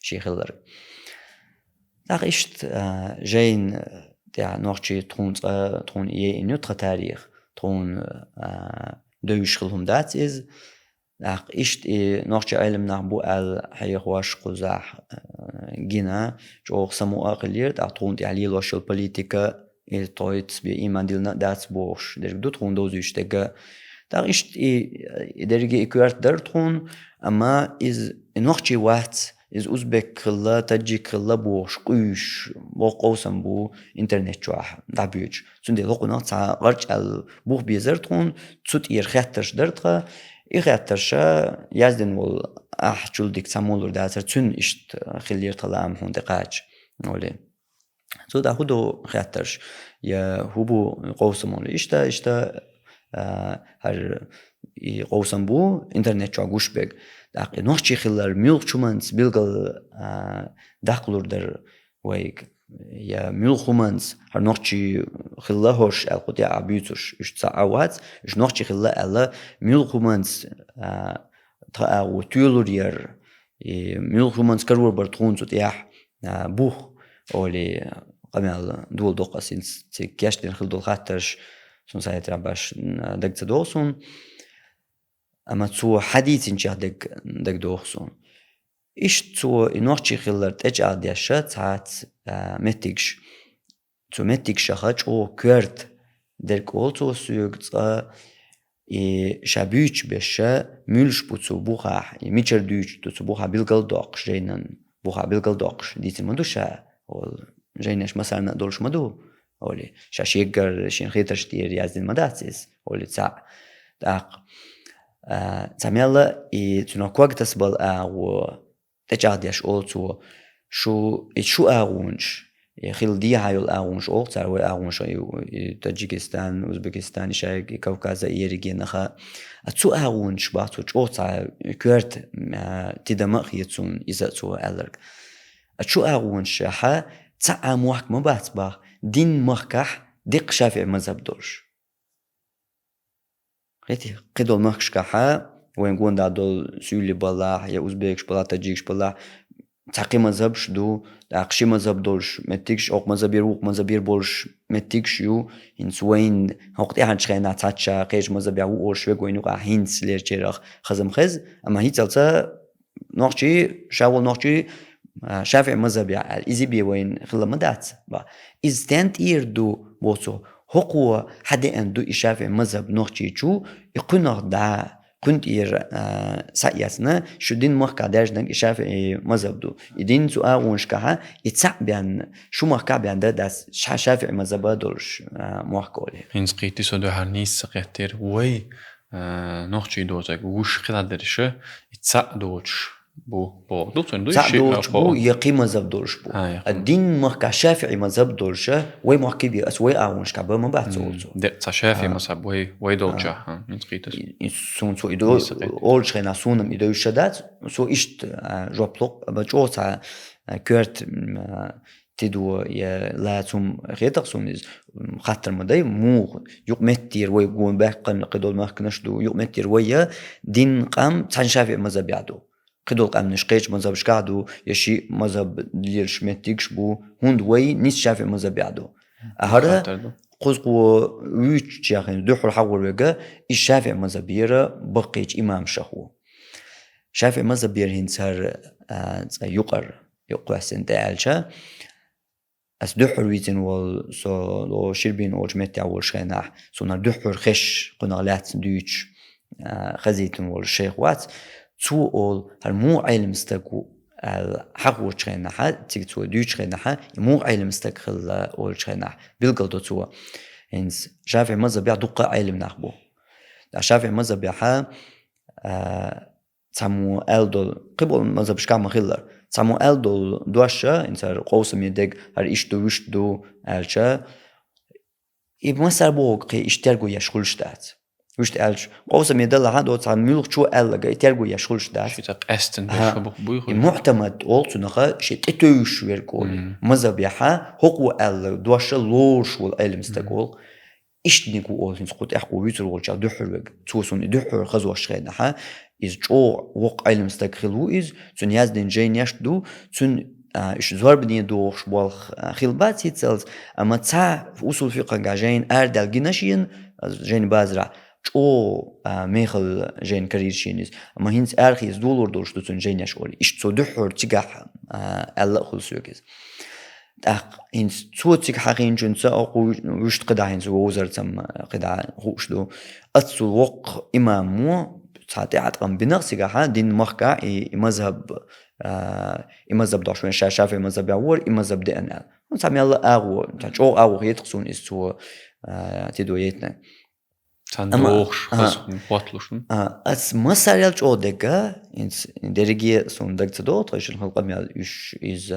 شي خلر داق اشت جين تاع نوختي ترون نوتر تاريخ ترون دوش خلهم دات از داق اشت نوختي علم نعبو ال حيخواش قزاح جينا جو سمو أقلير داق ترون تاع ليلوش البوليتيكا تويت بي إيمان ديلنا دات بوش درك دو ترون دوزيش تاقا داق اشت درجي إكوارت در ترون أما إز نوختي وات إز أوزبك كلا تجي كلا بوش قيش بوقوسم بو إنترنت جواح دابيوش سندي لقنا تاع غرج البوخ بيزرتون تسوت خاترش درتغا خاترش يازدن وال أحجول ديك سامولر داتر تون إشت خلير طلام هون دقاج ولي سو دا هدو خاترش يا هبو قوسمون إشتا هر قوسم بو إنترنت جوا گوش بگ داق نوختي خلال ميل چومانس بيلغل داقلور در ويك يا ميل خمانس هر نوختي خلاهوش القطيع عبيتوش اشت ساعات اش نوختي خلا الا ميل خمانس تا او تيولورير ميل خمانس كرور برتخون تياح بوخ اولي قمال دول دوقاسين تكياشتين خلدول خاطرش سون سايت راباش دقت دوسون أما تو حديث إنشاء دك دوخسون إيش تو إنوختي خلر تجع ديشة تاعت متيكش تو متيكش خاج أو كرت درك أولتو سوق شابيش بشة ملش بتو بوخا ميشر دوش تو بوخا بيلقل دوقش جينن بوخا بيلقل دوقش ديت مدوشة أو جينش مثلا نقدرش مدو أولي شاشيجر شين خيترش دير يازدين مداتيس أولي تاع داق تعمل تناقوق تسبل أو تجاديش أولتو شو أغونش خيل دي هاي الأغونش أول تروي أغونش تاجيكستان أوزبكستان شاي كوكاز إيريجي نخا أتو أغونش باتو أو تر كرت تدمخ يتون إذا تو ألرك أتو أغونش ح تعموك مباتبا دين مخكح دق شافع مذهب دورش قيتي قدول مخش كحا وين قون دادول سولي بالله يا أوزبكش بالله تاجيكش بالله تاقي مذهبش دو داقشي مذهب دولش متيكش أوق مذهبير وق مذهبير بولش متيكش يو هنس وين هوقتي هنش خينا تاتشا قيش مذهب يعو أورش ويق وينو هنس لير جيرخ خزم خز أما هي تلتا نوخشي شاول نوخشي شافع مذهب يعال إزي بي وين خلا مدات با إزدانت إيردو بوسو هقوة حدا أندو إشافع مذهب نوخشي جو يقنق دا كنت سعياسنا شو دين مخكا داجنك إشافع مذهب دو يدين سؤال ونشكها يتسع بيان شو مخكا بيان داس شافع مذهب دولش مخكولي هنس قيتي سودو هرنيس سقيتير وي نوخشي دوتك وش خلا درشه يتسع دوتش بو دوتن دوش سعدوش بو يقي مذهب دولش بو الدين مخكا شافعي مذهب دولش وي مخكي بي أس وي أعونش كابا ما بعد سولتو دق شافعي مذهب وي دولشا هنس قيتس سون سو إدو أولش خينا سونم إدو يشدات سو إشت جوابلوق بجوتا كورت تدو يا لا توم غيتق سونيز خاطر مداي مو يقمتير وي قون باقن قدول مخكنش دو يقمتير ويا دين قام تان شافعي مذهب يعدو قدول قام نشقيش مذهب شقعدو يشي مذهب ليرش متيكش بو هند وي نيس شافعي مذهب يعدو أهرا قزقو ويش جاخين دوحو الحور ويقا الشافعي مذهب يرا بقيج إمام شهو شافعي مذهب يرا هنسار يقر حسن تعالشا أس دوحو الويتين وال سو لو شربين أولش متي أول شخيناح سونا دوحو الخش قنالات دوش خزيتن والشيخ وات تو أول هالمو علم استقو الحق وشخناها تيجتوا دوشخناها مو علم استقل أولشخناه بالقدر توا إنس شافعي مذهب يعدق علم نخبو شافعي مذهب يها تامو ألدول قبل مذهب شكام خلر تامو ألدول دوشة إنس قوسم يدق هر إشتو وشتو ألشة مثلا بوقي اشترقو يشغل شدات وش تقالش قوسم يدل هذا تام ملك شو قال لقى يترقو يشغل شدات شو تقستن بشبك بويخ معتمد أولتو نخا شيء تتوش ويرقول مذهب يها هو قال دوشة لوش والعلم استقول إشتنيكو أولتو نسقط أحكو ويترول شا دحر توسون دحر خزو شخينها إز جو وق علم استقلو إز تون يازدين جين يشدو تون إيش زور بدين دوش والخ خلبات يتسلز أما تا في أصول فقه جين أردل جناشين جين بازرع جو ميخل جين كرير شينيز أما هنس أرخيز دولار دوش تون جين يشولي إيش تو دحر تجاه الله خلصوكيز هنس تو تيك حقين جنسا أو وش قدع هنس ووزر تم قدع خوش دو أتصل وق إمامو تعطيات قم بنفسك ها دين مخكا مذهب مذهب داشون شافعي مذهب يعور مذهب دي أنال نسمي الله أغو تجو أغو يتقصون إستو تدويتنا تندوخش خص بطلوشن أس مسألة جو دقة إنس درجة سون دقة تدو تغيش الخلق ميال إز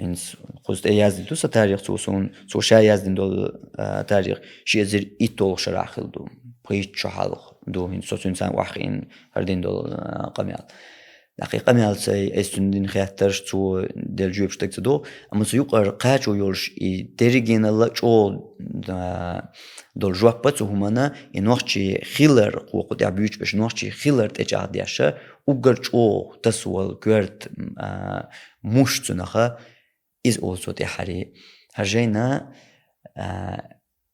إنس خصت يازدين توسا تاريخ سون سو شاي يازدين دول تاريخ شيء زر إيتول شرح خلدو بيت شحالق دو هن سوت إنسان واحين هردين دول قميال دقيقة ميال سي استندين خياترش تو دل جوب شتك تدو أما سيقر قاچو يولش درجين الله جو دول جواب بتو همانا إنوخشي خيلر قوقت يعبيوش بش إنوخشي خيلر تجاه دياشا وقر جو تسوال كورت موش تنخا إز أولسو تحري هرجينا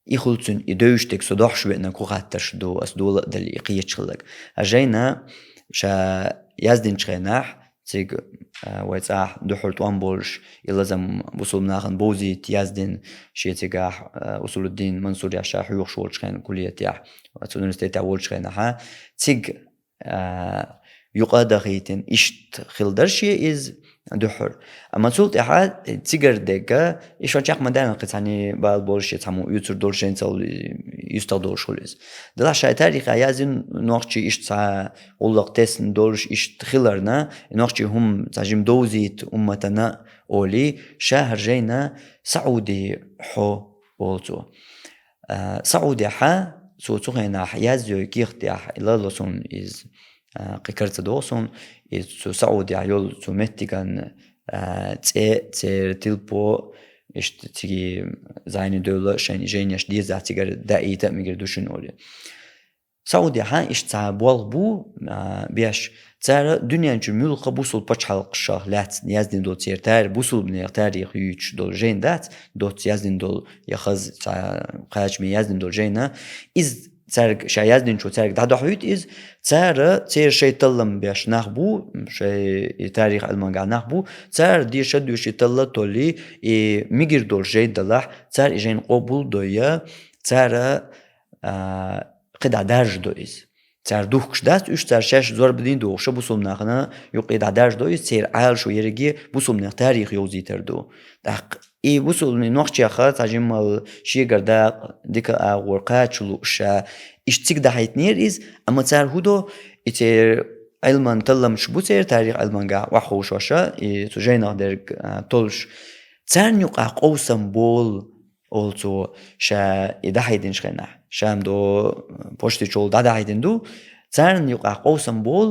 يخلصن يدوشتك صداح شوينا كوغاتش دو أسدول دل إقية شخلق هرجينا شا يازدين شخيناح تيج ويتاح دحر توانبولش يلزم وصول مناخن بوزيت يازدين شي تيجاح وصول الدين منصور يعشا حيوخ شول شخين كلية ياح وتونستي تعول شخيناها تيج يقاد خيتين إشت خلدرشي إز دحر أما تقول تحت تيجر دقة إيش وجهك مدانا قطعني بالبولش يتعمو يوتر دولشين تل يستخدم شوليز ده شيء تاريخ عايزين نوقتي إيش تاع والله تسن دولش إيش تخلرنا نوقتي هم تجيم دوزيت أمتنا أولي شهر جينا سعودي حو بولتو سعودي حا سو هنا يازيو كيختيح إلا لسون إز قيكرت دوسون إز سعودي عيول سو متكان تير تلبو إيش تيجي زين دولة شين جينيش دي زاتيجر دايتا ميجر دوشن أولي سعودي حا إيش تعبوال بو بيش ترى دنيا جميل قبوسل بتشحلق الشهر لات يازدين دول تير بوسل من تاريخ يوش دول جين دات دوت يازدين دول يخز قاج مي يازدين دول جينا إز ترى شيء يازدين شو ترى ده حيوت إز ترى شيء تلم بيش نخبو شيء تاريخ المانجا نخبو ترى دي شدو شيء تلا تولي ميجر دول جين دلح ترى جين قبول دويا ترى قد درج دو إز تر دوخش دست اش تر شش زور بدین دوخشه بوسوم نخنه یو قید درج دوی سیر عال شو یرگی بوسوم نخ تاریخ یوزی تر دو دق ای بوسوم نوخچی خا تجمل شی گرده دیک اورقات شلوش اش تیک ده هیت نیر از اما تر هودو ایتر علمان تلم شبوتر تاریخ علمانگا وحوش وشه تو جینا در تولش تر نیوق قوسم بول also شا يدحيدن شخنا شام دو پشتی چول دادهایدن دو زن یق قوسم بول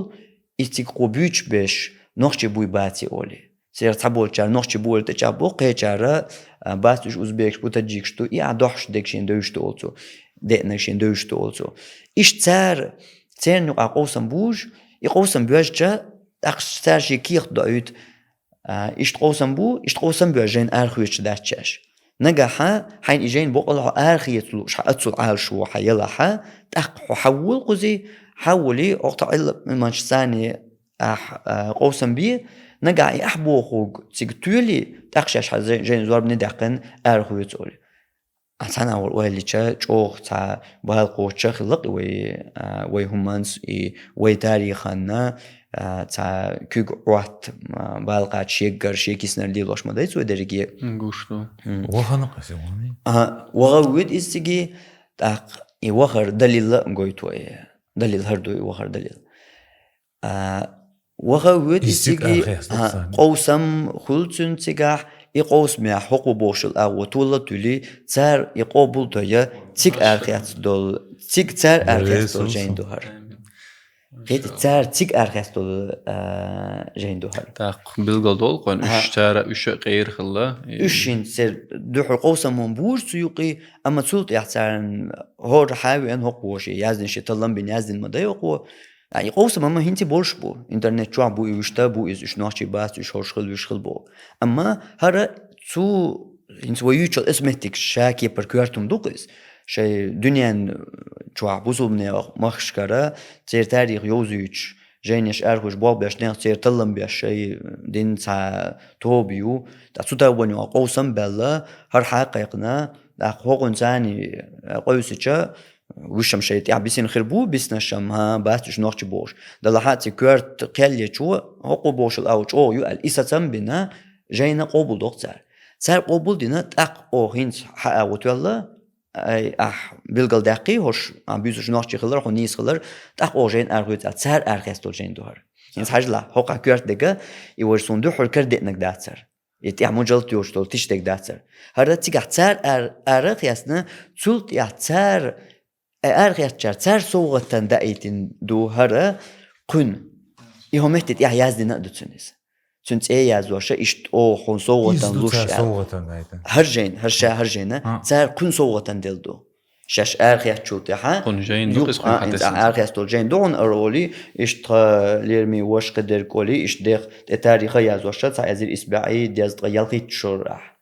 ایتیک قبیچ بش نخچه بوی باتی اولی سیر تبول چر نخچه بول تجابو قیچره باستش ازبیکش بو تاجیکش تو ای عداش دکشین دوشت also دنکشین دوشت also ایش تر یق قوسم بوج ای قوسم بوج جا اخش ترشی کیخ دایت ایش قوسم بو ایش قوسم بوجین ارخویش داشتش نجحا حين إجين بقول آخر يطلوش أتصل على شو حيلها تحق حول قزي حولي أقطع من منشاني قوسم بيه نجح يحبو خوج تيجتولي تخشش حزين جين زور بندقن آخر يطولي أنا ويلي شوخ تا بالقوة خلق وي همانس وي تاريخنا تا كيك وقت بالقات شيكر شيكيسنا اللي لوش ما دايس ودرجي نقوشتو وخنق سواني وغويد إستجي تاق يوخر دليل قويتو دليل هردو وخر دليل وغويد إستجي قوسم خلصن تجاه يقوس مع حقوق بوشل أو طولة تولي تار يقابل تيا تيك أرخيات دول تيك تار أرخيات دول جين دوهر قيد تار تيك أرخيات دول جين دوهر تاق بلغل دول قوان اش تارا اش غير خلا إشين سر دوحر قوسم من بور سيوقي أما تسولت يحتارن هور حاوي أن حقوق يازن شي طلن بين يازن مدى يقوى يعني قوسم أما هنتي بولش بو إنترنت شو بو يوشتا بو إش نوشي باس إش هورشخل ويشخل بو أما هرا تو إنت ويوتشل اسمتك شاكي بركوارتم دوقس شيء دنيا شو بوصل من مخشكرة تصير تاريخ يوزيتش جينيش أرخوش بواب باش نيخ تصير تلم باش شيء دين تا توبيو تا توتا ونيو قوسم بلا هر حقيقنا دا حقوق إنساني قوسيتشا وشم شيء يعني بيسين خربو بيسنا شم ها بس نوخش بوش ده لحات كورت قلية شو حقوق بوش الأوج أو يو الإساتم بنا جينا قبول دكتور سر قبول دينا تق أو هنس حق وتولا أي بلغل دقي هوش بيزوش نوخش خلر خو نيس خلر تق أو جين أرغوت سر أرغستول جين دوهر هنس حاج لا حقوق كورت دقة يورسون دو حركر دقنك داتسر يتيح مجال تيوشتول تشتك داتسر هذا تيجي تسر أرغ يسنا تولت يتسر أرغيتشار تسر صوغتن دقيتين دو هرا قن يهمتت يازدنا دوتسنس سنت يازوشا إشت أو خون صوغتن لوش هرجين تسر قن صوغتن دلدو شاش أرغيتشو تيحا قن جين دو قسم حتى أرغيتشول جين دون أرولي إشت ليرمي وش قدر كولي إشت ديخ تاريخ يازوشا تسعزير إسباعي ديازد يلقيت شرح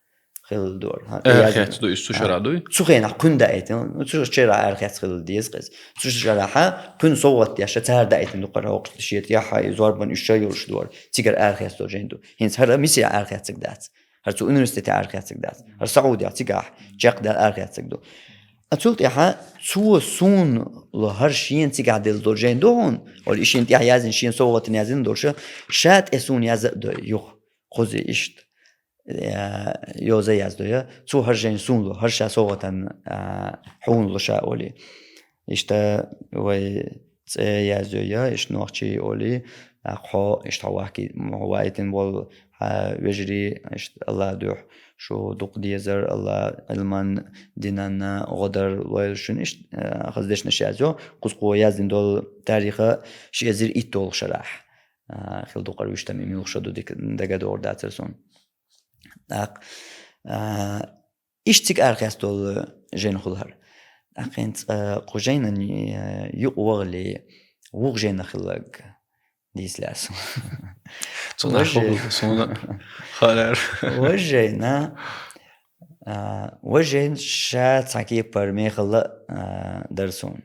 خيل دور أرخيات دو إستو شرع دوي سخينا كن دايتن شرع أرخيات خيل ديز قز شرعها كن صوت يا شتار دايتن دو قرا وقت شيت يا حي زوربن إشياء يورش دور تيجر أرخيات دو جندو هنس هذا ميسي أرخيات تقدات هرتو إنرستي أرخيات تقدات هر سعودي تيجح جاق دا أرخيات تقدو أتولت يا ح سو سون لهر شين تيجع دل دور جندو هون ولا إشين تيجع يازن شين صوت يازن دورش شات اسون ياز دو يخ خوزي إشت يوزي يازدويا سو هرجين سونلو هرشا صوغتن حون لشا أولي إشتا وي يازدويا إش نوخشي أولي أقحو إشتا واحكي موايتن بول وجري إشت الله دوح شو دوق ديزر الله علمان دينانا غدر ويلشن إشت خزدش نشازو قسقو يازدن دول تاريخا شيزير إيتول شرح خيل دوقر ويشتمي ميلخشا دو دقا دور داترسون داق إشتك أرخيستول جين خلهر أقنت قجينا يقوغلي وغجينا خلق ديس لاس صونا خالر وجينا وجين شا تاكي برمي خلق درسون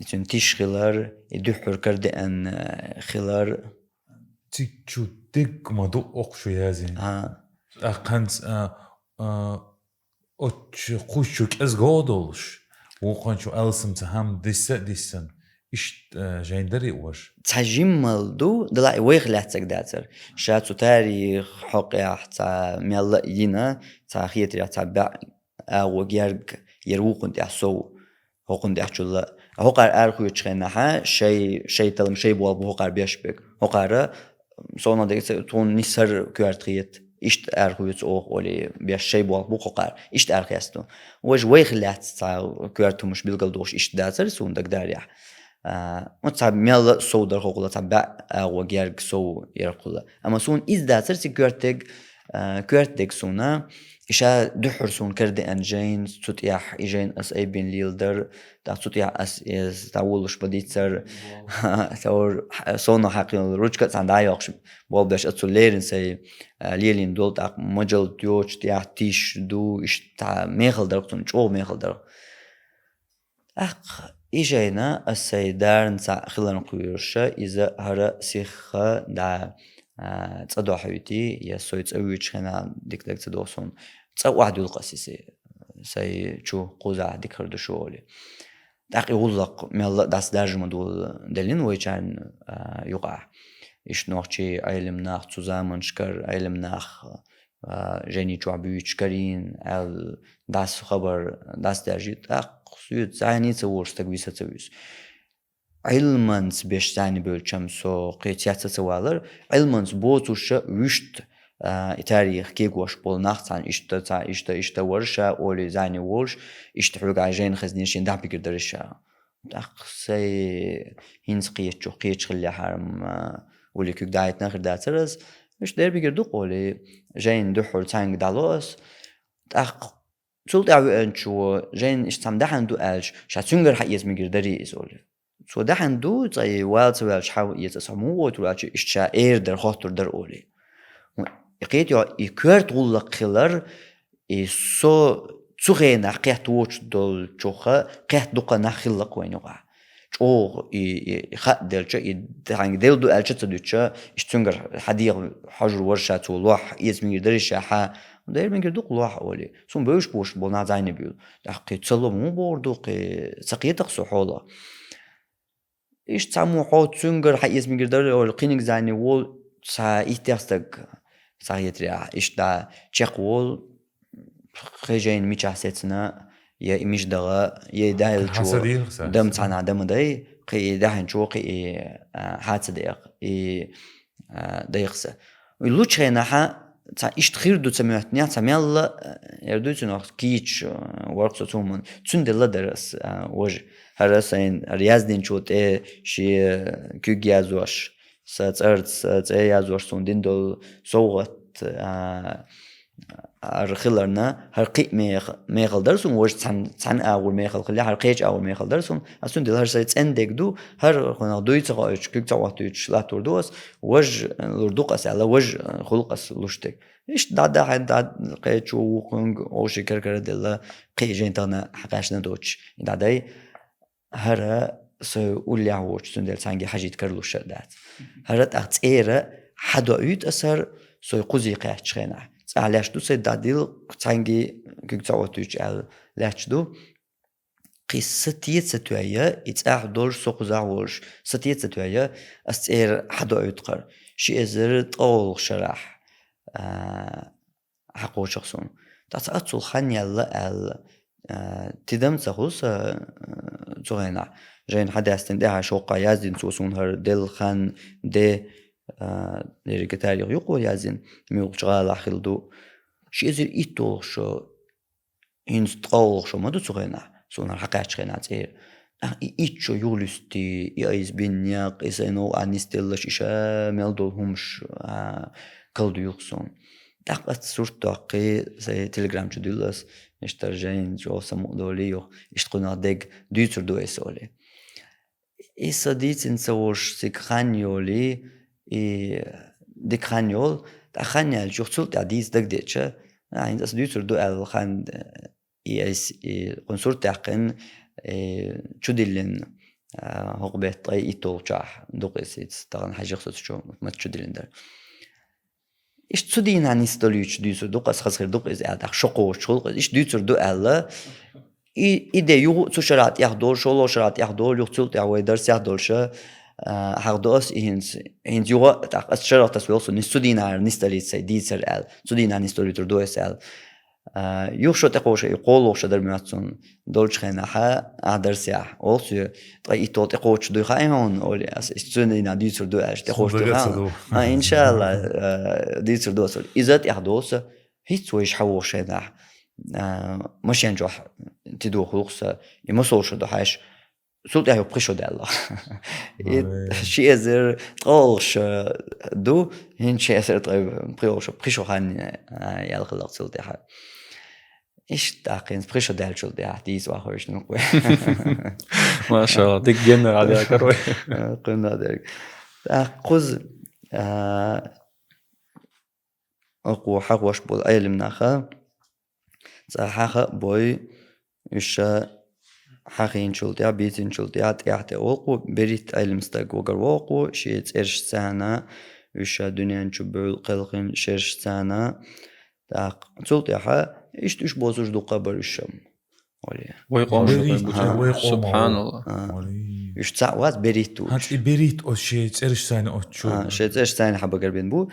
يتون تيش خلر يدوحر كرد أن خلر تيجو ديك ما دو أقشو يازين أقنت أتش خوشك أزغادولش وقنشو ألسم تهم ديسن إيش جايندري وش تجمل دو دلائي ويخلاتك داتر شاتو تاريخ حقيا حتى ميلا ينا تا خيتري حتى باع أو جيرج يروقن دي حسو هوقن دي حشولا هوقار أرخو يتشخينها شيء تلم شيء بوالبو هوقار بيشبك هوقار صونا دي تون نسر كوارتخيت إشت أرخويت أو ولی بیش شی بوق بوقار إشت أرخيستو وش ويخلات تا كوارتو مش بيلقلدوش إشت داتر سون دك داريا متصاب ميل سو در خوقلا تبع أو جيرج سو يرقلا أما سون إز داتر سي كوارتك سونا إشا دحر سون كرد أنجين تطيح إجين أس أي بين ليلدر تا تطيح أس إز تاولش بديتر تور صونا حقيقة رجعت عند عياقش بولدش أتصليرن سي ليلين دول تا مجال ديوش تيح تيش دو إش تا ميخل درقتون جو ميخل درق إجينا السيدارن تا خلنا قيرشة إذا هرا سيخة دا تصدق حياتي يا سويت أويش خنا ديك تصدقون تصدق واحد القصيصة سي شو قوزع ذكر دشولي دقي غلق ملا داس درجة دول دلين ويجان يقع إيش نوعشي علم ناخ zusammen شكر علم ناخ جاني جوابي شكرين ال داس خبر داس درجة سيد زاني تصورش تقويس تسويس علمانس بيش زاني بölçem so قيتيات تسوالر علمانس بوتوش وشت تاريخ كيغوش بول ناختان إشتا ورشا أولي زاني ورش إشتا حلقا جين خزنيشين دعبي قدرشا سي هينس قيتشو قيتش خلي حرم ولي كيك دايت ناخر داترز إش دير بيقردو قولي جين دحول تانك دالوس سولت أعوي أنشو جين إشتام دحن دو ألش شاتسونجر حقيس ميقردري إزولي سو دحن دو زي والت والش حاو يتسامو وتولاتش إشتا در خاطر در أولي يقيت يكرت غلق خلر سو تغينا قيت ووش دول جوخا قيت دوقا نخلق وين يقع جوغ يخد دلچا يدهنگ دل دو ألچا تدوچا اشتنگر حديق حجر ورشات والوح يزمير درشا حا داير من قردوق الوح أولي سون بيوش بوش بولنا زيني بيو قي تسلو مو بوردو قي سقيتق سحولا إيش تسامو حوت سنگر حا يزمير درشا أولي قينك زيني وول سا إيتياستك سايتريا إيش دا تشيق وول خيجين ميچا سيتنا يا مش دغا يا دايل شو دم تانا دم داي قي دهن شو قي حادث دقيق دقيقسه ولوچينا ها تا اشتخير دو تسمعتني تسمعل يردو تنو كيچ ورقص تومن تندل درس وج هرسين رياضين شو تي شي كيغيازوش ساترت يازوش سوندين دول صوت أرخلرنا هرقي ميخل درسون وش تان أول ميخل خلي هرقيج أول ميخل درسون أصلا دل هرسيت عندك دو هر خنا دويت قايش كيك تعواتيش لا تردوس وج لردوقس على وج خلقس لشتك إيش دا قيج وقنج أو شكر كردلا قيجين تانا حقاش ندوش داي هر سو ولي عوش سندل سانجي حاجيت كرلوش دات هرت أختيرة حدا يد أثر سو قزي قاش خنا علاش دو سي داديل تانجي كيكتاوتوش على لاش دو قصتيت ستويا يتعدل سوق زعورش ستيت ستويا استير حدا يتقر شي ازر طول شرح حقو شخصون تاتل خانيا ال تدم تخص زغينا جين حدا استندها شوقا يازين سوسون هر دل خان دي لرجتاري يقول يازين ميوقشغال أخلدو شيء زي إيتول شو إنستقال شو ما دوتسوغنا سونا حقيقة خنا تير إيتشو يولستي يايز بينياق إسانو أنيستيلش إشا ملدوهمش كلدو يقصون دقت صورت دقي زي تليجرام جدولس اشترجين جو سمو دوليو اشتقنا دق ديتر دو إسولي إسا ديتن سوش سيكخانيولي دكانيول تخانيال جوتول تعديز دقدتشا عند أصديتر دو الخان إيس قنصورت تحقن شديلن هقبت أي إتوجع دقيسيت طبعا حاجة خصوص شو ما تشديلن در إيش تدين عن يستليش ديسو دقيس خسر دقيس عاد شقو شغل إيش ديتر دو ألا إيده يو تشرات يحضر شلو شرات يحضر يقتل تعوي درس يحضر شا هردوس هنز يوغا تاقس شرط تسويلسو نستودينا نستليت سي ديتر ال تودينا نستوليتر دوس ال يوشو تقوش يقولوش درمياتسون دولش خنا ها ادرسيا اولسو طي تو تقوش دو خايون اولي اس تودينا ديتر دو اش تقوش دو ان شاء الله ديتر دوس اذا يحدوس هيت ويش حوش هذا مش ينجح تدو خلص يمسوش دو حاش سولت يا بريشو دالله شيء زر طولش دو هين شيء زر طيب بريشو خان يالخلق سولت يا إيش تاقين بريشو دال شو ده ديز واخرش نقول ما شاء الله ديك جنة عليها كروي قلنا ذلك قز أقوى حقوش بول أيل مناخا صحاخا بوي إيش حقين شلتيا بيتين شلتيا تيحت أوقو بريت علمستك وقروقو شيت إرش سنة وش دنيا نشبل قلقين شرش سنة تاق شلتيا إيش بوزوش دو قبر الشم ولي ويقوم ويقوم سبحان الله إيش تعواز بريتوش هات بريت أو شيء ترش ثاني أو شو شيء إيش ثاني حبة قربين بو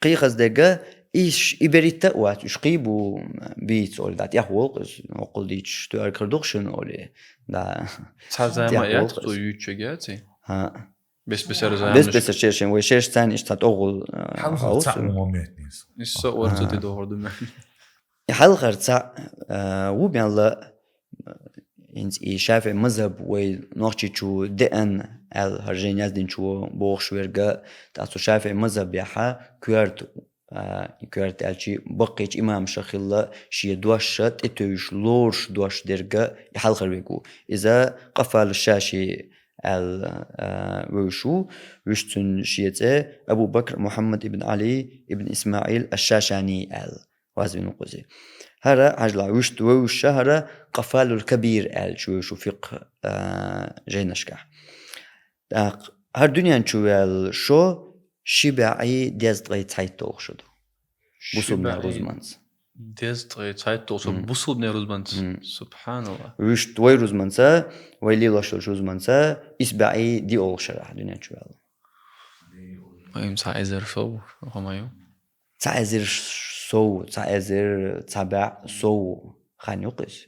قيخز دقة إيش إبريتا وات إيش قيبو بيت أول دات يحول أقول ديش تو أركردوشن أولي دا تازا ما يعتقد يوتشجاتي ها بس أرزاق بس الشيشين ويشيش ثاني إيش تأغل حلقة تعمل مميتنيس الصور تدور دم حلقة تاع وبيان لا إنت شافع مذهب ونوختي شو دقن هرجين يزدين شو بوخش ورقة تاسو شافع مذهب يحا كورت ألشي بقيت إمام شخيلا شي دوش تتوش لورش دوش درجة يحلقة بيقو إذا قفل الشاشي وشو وشتن شيته أبو بكر محمد ابن علي ابن إسماعيل الشاشاني وازن نقوزي هذا عجلة وشت وش هذا قفال الكبير شو فقه جينشكح هر دنيا نشوف شو شبعي ديزدغي تايتوخ شدو بوصل من روزمانز ديزدغي تايتوخ شدو بوصل من روزمانز سبحان الله وشت وي روزمانزا ويلي لاشل روزمانزا إسبعي دي أول شرح دنيا نشوف ما يمسح إزر شو هما تعزر سو تعزر تبع سو خانيوقش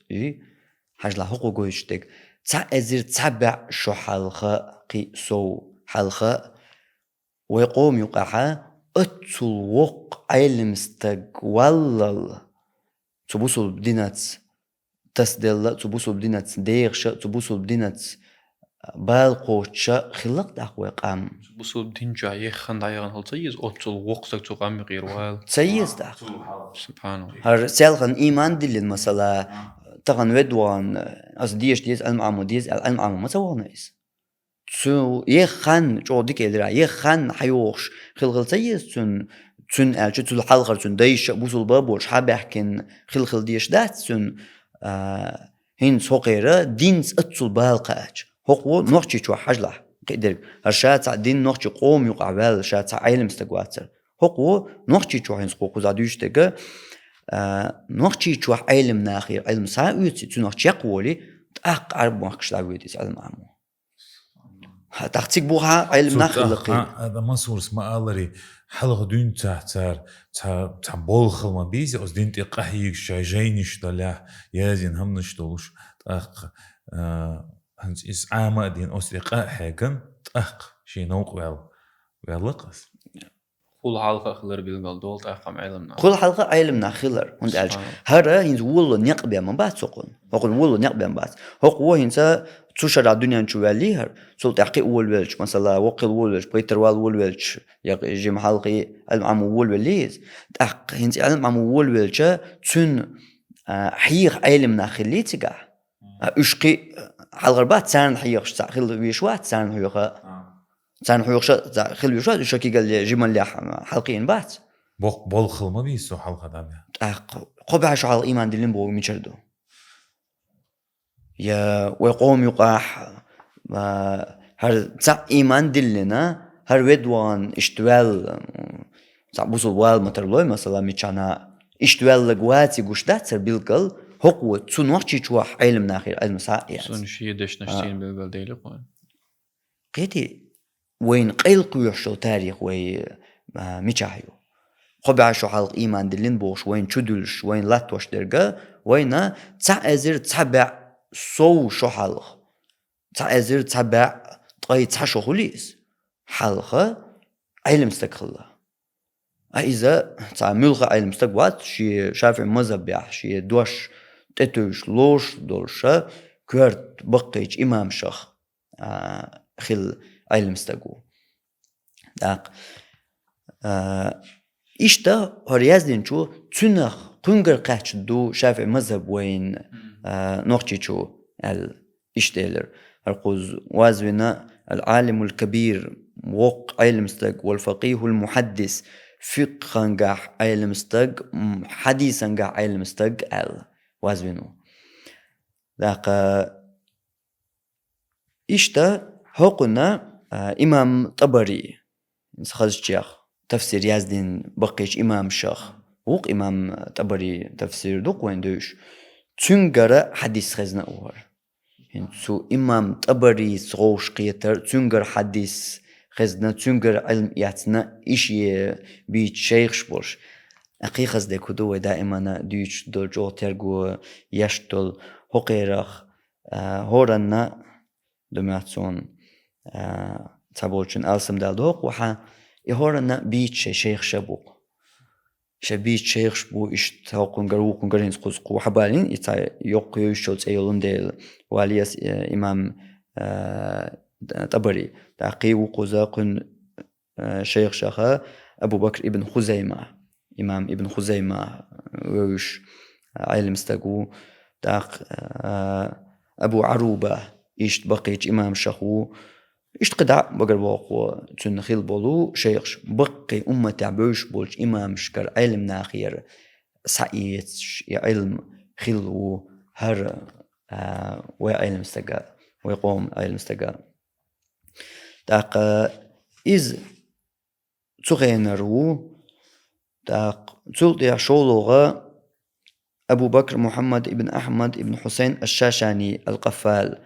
حاجة حقوق ويشتك تعزر تبع شو حلقة قي سو حلقة ويقوم يقعها اتلوق علم استقوال تبوصل بدينات تسدل تبوصل بدينات ديغش تبوصل بدينات بالقوتشا خلق دعوة قام بوصل بدين جاي خندايان هل تيز اتلوق تقام غير وال تيز دع سبحان الله هر سالخن إيمان دلين مثلا تغن ودوان أصل ديز المعمو المعمو ما سوانيس تسو يخن جو ديك إدرا يخن حيوخش خلق تيز تن ألش تل حلقة تن دايش بوصل بابوش حبحكن خلق ديش دات تن هين سوقيرة دينس اتل بالقاج هو نوختي شو حجله قدر هالشات دين نوختي قوم يقع بال شات علم استقواتر هو نوختي شو هين سقوق زادوش تجا نوختي شو علم ناخير علم ساويتي تنوختي قولي أقرب وقش داويتي علم عمو تحتك بوها علم ناخير لقي هذا منصورس ما قالري حلقة دين تاع بولخ ما بيزي أصل دين تقحيك شاجينش دلاه يازين هم نشتوش هنس إس عامة دين أصدقاء حاجن شي نوق واللقص كل حلقة خلر بالقال دول تأقم علمنا كل حلقة علمنا خلر هند ألش هذا هنز والله نقبل من بعد سقون هقول والله نقبل من بعد هو هنسا تشرع الدنيا نشوفها ليها صوت يحكي أول ويلش مثلا وقل ويلش بيتر ويلش يجي محلقي المعمو ويلش هنز المعمو ويلش تون حيخ علمنا خليتك أشقي حلقة بعد سان حيخ خل بيشوات سان حيخ سان حيخ خل بيشوات وشكي قال جمل لح حلقين بعد بولخ ما بيسو حلقة دابا قبع شو على الإيمان دلين بو ميشردو يا ويقوم يقاح هر تاع إيمان دلنا هر ودوان اشتوال تاع بوصل وال مترلوي مثلا ميشانا اشتوال لقواتي قشتات سر بالقل هو تسون وقتي تشوح علم ناخير علم سائر سون شيء دش نشتين بالقل ديلي قوان قيتي وين قيل قيوحشو تاريخ وي ميشاهيو قبع شو حلق إيمان دلين بوش وين شدلش وين لاتوش درجة وين تاع أزر تبع سو شو حلق تاع أزر تبع طاي تاع شو خليس حلقة علم استقلة إذا تاع ملغة علم استقوات شي شافع مذهب بيح شي دوش تتوش لوش دولشة كورت بقيج إمام شخ خل علم استقو داق إشتا هريازدين شو تنخ قنقر قاتش دو شافع مذهب وين نوختي شو إشتالر القوز وازونا العالم الكبير وق علم استق والفقيه المحدث فقها نجاح علم استق حديثا نجاح علم استق وازوينو ذاك إشتا هقنا إمام طبري خرج شيخ تفسير يازدين بقيش إمام شيخ وق إمام طبري تفسير دوق وين دوش تنجر حديث خزنة أوهر سو إمام طبري صوش قيتر تنجر حديث خزنة تنجر علم ياتنا إشي بيت شيخ شبرش أقي خزده كدوه دائما ديش دو جو ترجو يشتل هقيرخ هورنا دمياتسون تابولشن ألسم دالدوق وحا يهورنا بيت شيخ شبوق شبيت شيخ شبو إشت هاقون قروقون قرهنس قزقو حبالين إتا يوقيو يشوت أيولون ديل والياس إمام طبري تاقي وقوزاقن شيخ شخا أبو بكر ابن خزيمة إمام ابن خزيمة ويش علم استقو تاق أبو عروبة إشت بقيج إمام شخو إشت قدع بقر واقو تنخيل بولو شيخ بقي أمة تعبوش بولش إمام شكر علم ناخير سعيد علم خلو هر وعلم استقا ويقوم علم استقا تاق إز تغينرو تاق تلطيع شولوغا أبو بكر محمد ابن أحمد ابن حسين الشاشاني القفال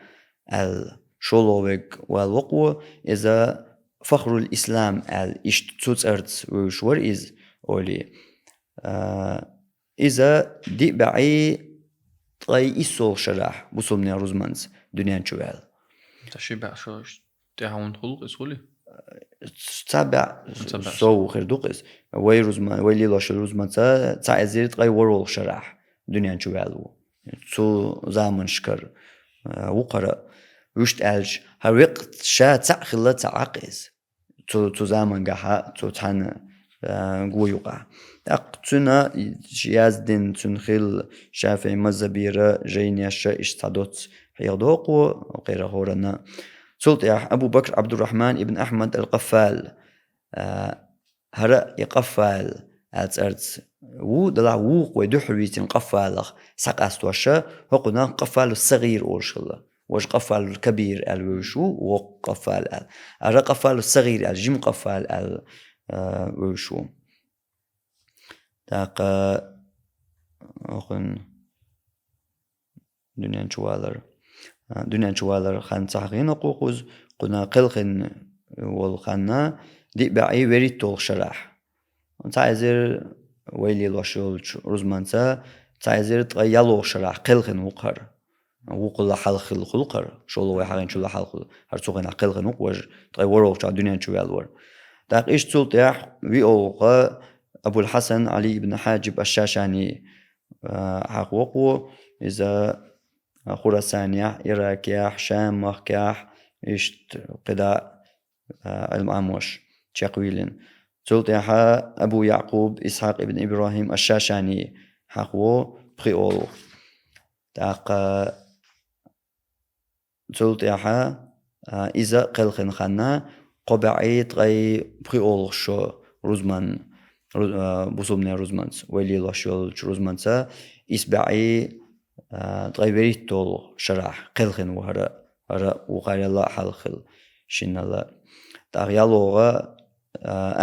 الشولوغ والوقوة إذا فخر الإسلام الإشت تسرت وشور إز أولي إذا دي بعي طي إسول شرح بصمني رزمانز دنيا شوال تشبع شوش تعاون خلق إسولي تابع سو خير دوقس وي رزمان وي ليلاش رزمان تا ازيرت قاي ورول شرح دنيا شوالو تو زامن شكر وقرا وشت الج هرقت شا تاخلا تعقز تو زامن قها تو تان قويقع تقتنا يازدين تنخيل شافعي مزبيرة جينيا شا اشتادوت حيادوق وغير هورنا سلطيح أبو بكر عبد الرحمن ابن أحمد القفال هرأ يقفال أترت ودلع ووق ودحريتين قفالخ سقاستوشا هقنا قفال الصغير أورشلا وش قفال الكبير الوشو وقفال هرأ قفال الصغير الجيم قفال الوشو تاق أخن دنيا شوالر خان تحقين قوقوز قنا قلقن والخنا دي بعي وريتول شرح تعزير ويلي لوشول رزمانتا تعزير تغيالو شرح قلقن وقر وقل حلق الخلقر شولو وحاجين شولو حلق هرتوغن قلقن وقوج تغيورو شا دنيا شوالور داق إيش تلتيح ويقول أبو الحسن علي بن حاجب الشاشاني حق وقو إذا خراسانية إراكية شام مخكيح إشت قداء المعموش تشاقويلين تلتيحا أبو يعقوب إسحاق ابن إبراهيم الشاشاني حقو بخيولو تاق تلتيحا إذا قلخن خنا قبعيت غي بخيولو شو رزمان بصوبني رزمانس ويلي لاشول رزمانسا إسبعي تغيريت طول شرح قلخن وهرا وغير الله حلخل شن الله تغيالوغا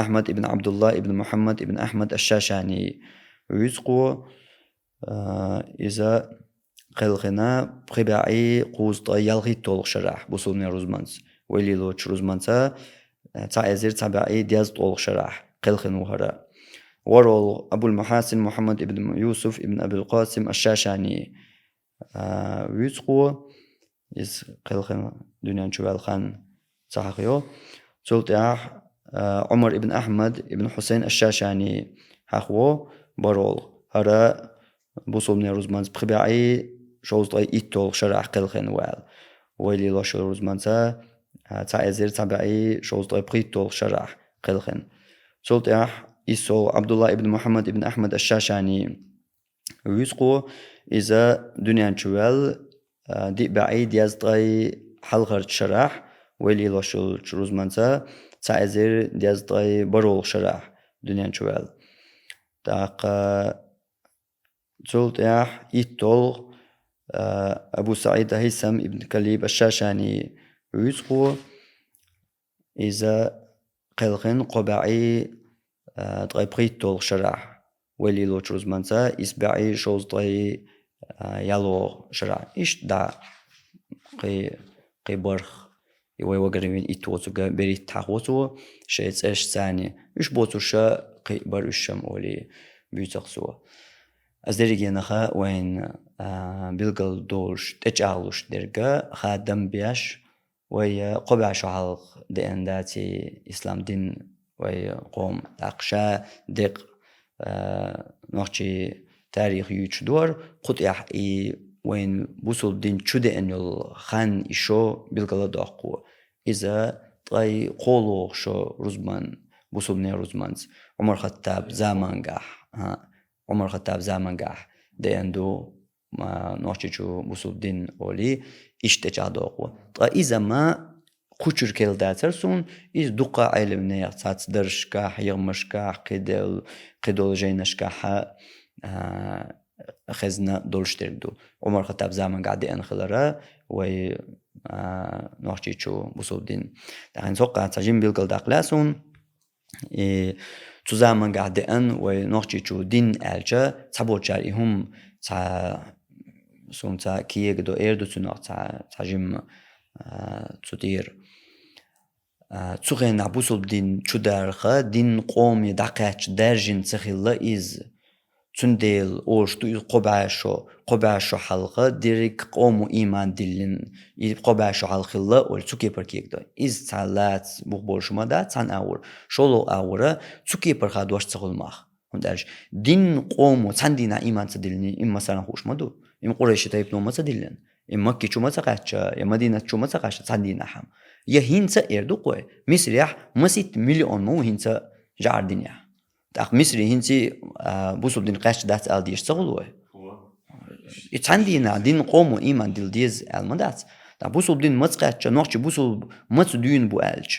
أحمد ابن عبد الله ابن محمد ابن أحمد الشاشاني ويزقو إذا قلخنا بخبعي قوز تغيالغي طول شرح بصوبني رزمانس ويلي لوش رزمانسا تعزير تبعي دياز طول شرح قلخن وهرا ورول أبو المحاسن محمد ابن يوسف ابن أبي القاسم الشاشاني ويسقو إز قلخن دنيا شوال خان صحيحيو سلطيح عمر ابن أحمد ابن حسين الشاشاني حخو برول هرا بوصلني رزمانز بخبعي شوز طي إيتول شرح قلخن وال ويلي لاشل رزمانزا تعزير تبعي شوز طي بخيتول شرح قلخن سلطيح إسو عبد الله ابن محمد ابن أحمد الشاشاني ويسقو إذا دنيا شوال دي بعيد يزدغي حلقة شرح ويلي لاشل رزمانزا تعزير يزدغي برول شرح دنيا شوال تاق تلتيح إيتول أبو سعيد هيثم ابن كليب الشاشاني ويسقو إذا قلقن قبعي تغيبريتول شرح ولي لو تروزمانسا إسبعي شوز طي يالو شرع إيش دا قي برخ يوي وقريبين إتوتو بريت تحوتو شيء إيش ثاني إيش بوتو شا قي برشم ولي بيتقسوا أزدريجي نخا وين بيلقل دولش تجعلوش درجة خادم بيش ويا قبع شعال دين داتي إسلام دين ويا قوم تقشا دق نحكي تاريخ يوش دور قطع وين بوصل دين شده إن الخان إشو بيلقل داقو إذا طي قولو شو رزمان بوصل من رزمانز عمر خطاب زمان قح عمر خطاب زمان قح دين دو ما نحكيشو بوصل دين أولي إشتجع داقو إذا ما كوچر كيل داترسون إز دقة علم نيات درش كح يغمش كح قدول جينش كح خزنا دولش تردو عمر خطاب زمان قاعد أنخلره وي نحكيشو بوصل دين دحين سوق تجيم بيلقل داقلاسون zusammen قاعدين ونحكيشو دين ألجا تبوجاري هم سون تا كيه دو إيردو تناق تجيم تدير تغنى بوصل دين شدارخا دين قومي دقاتش درجين تخيلا إز تنديل أوشتو قبعشو حلقة ديريك قومو إيمان دلين قبعشو حلقة أول تسوكي بركيك دو إز تعالات بوغبولشما دا تان أور شولو أورا تسوكي برخا دوش تغل ماخ دين قومو تان دينا إيمان تدلين إما سران خوش مدو إما قريش تايب نوما تدلين إما كي شو تقاشا يا مدينة شو تقاشا تان دينا حام يا هينسا إردو قوي مصريح مسيت مليون مو هينسا جعر دنيا تاق مصري هنسي بوصل دين قاش دات ال ديش تغلوه اتعندينا دين قومو ايمان ديل ديز المدات تا بوصل دين متقاش نوخش بوصل مت دين بو الج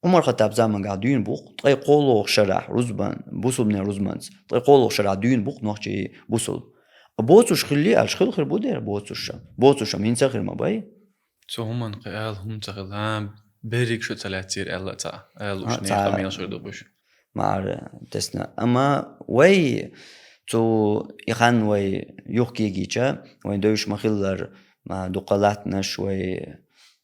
عمر خطاب زمان قاعد دين بوق طي قولو شرح رزبان بوصل من رزمانز طي قولو شرح دين بوق نوخش بوصل بوصوش خلي الشخل خير بودير بوصوش هنسا خير ما باي تو هم قال هم تغل بريك شو تلاتير الله تا وش نيخا ميل شردو بوش مع تسنا أما وي تو إخان وي يحكي جيجا وين دوش مخلر ما دقلاتنا شوي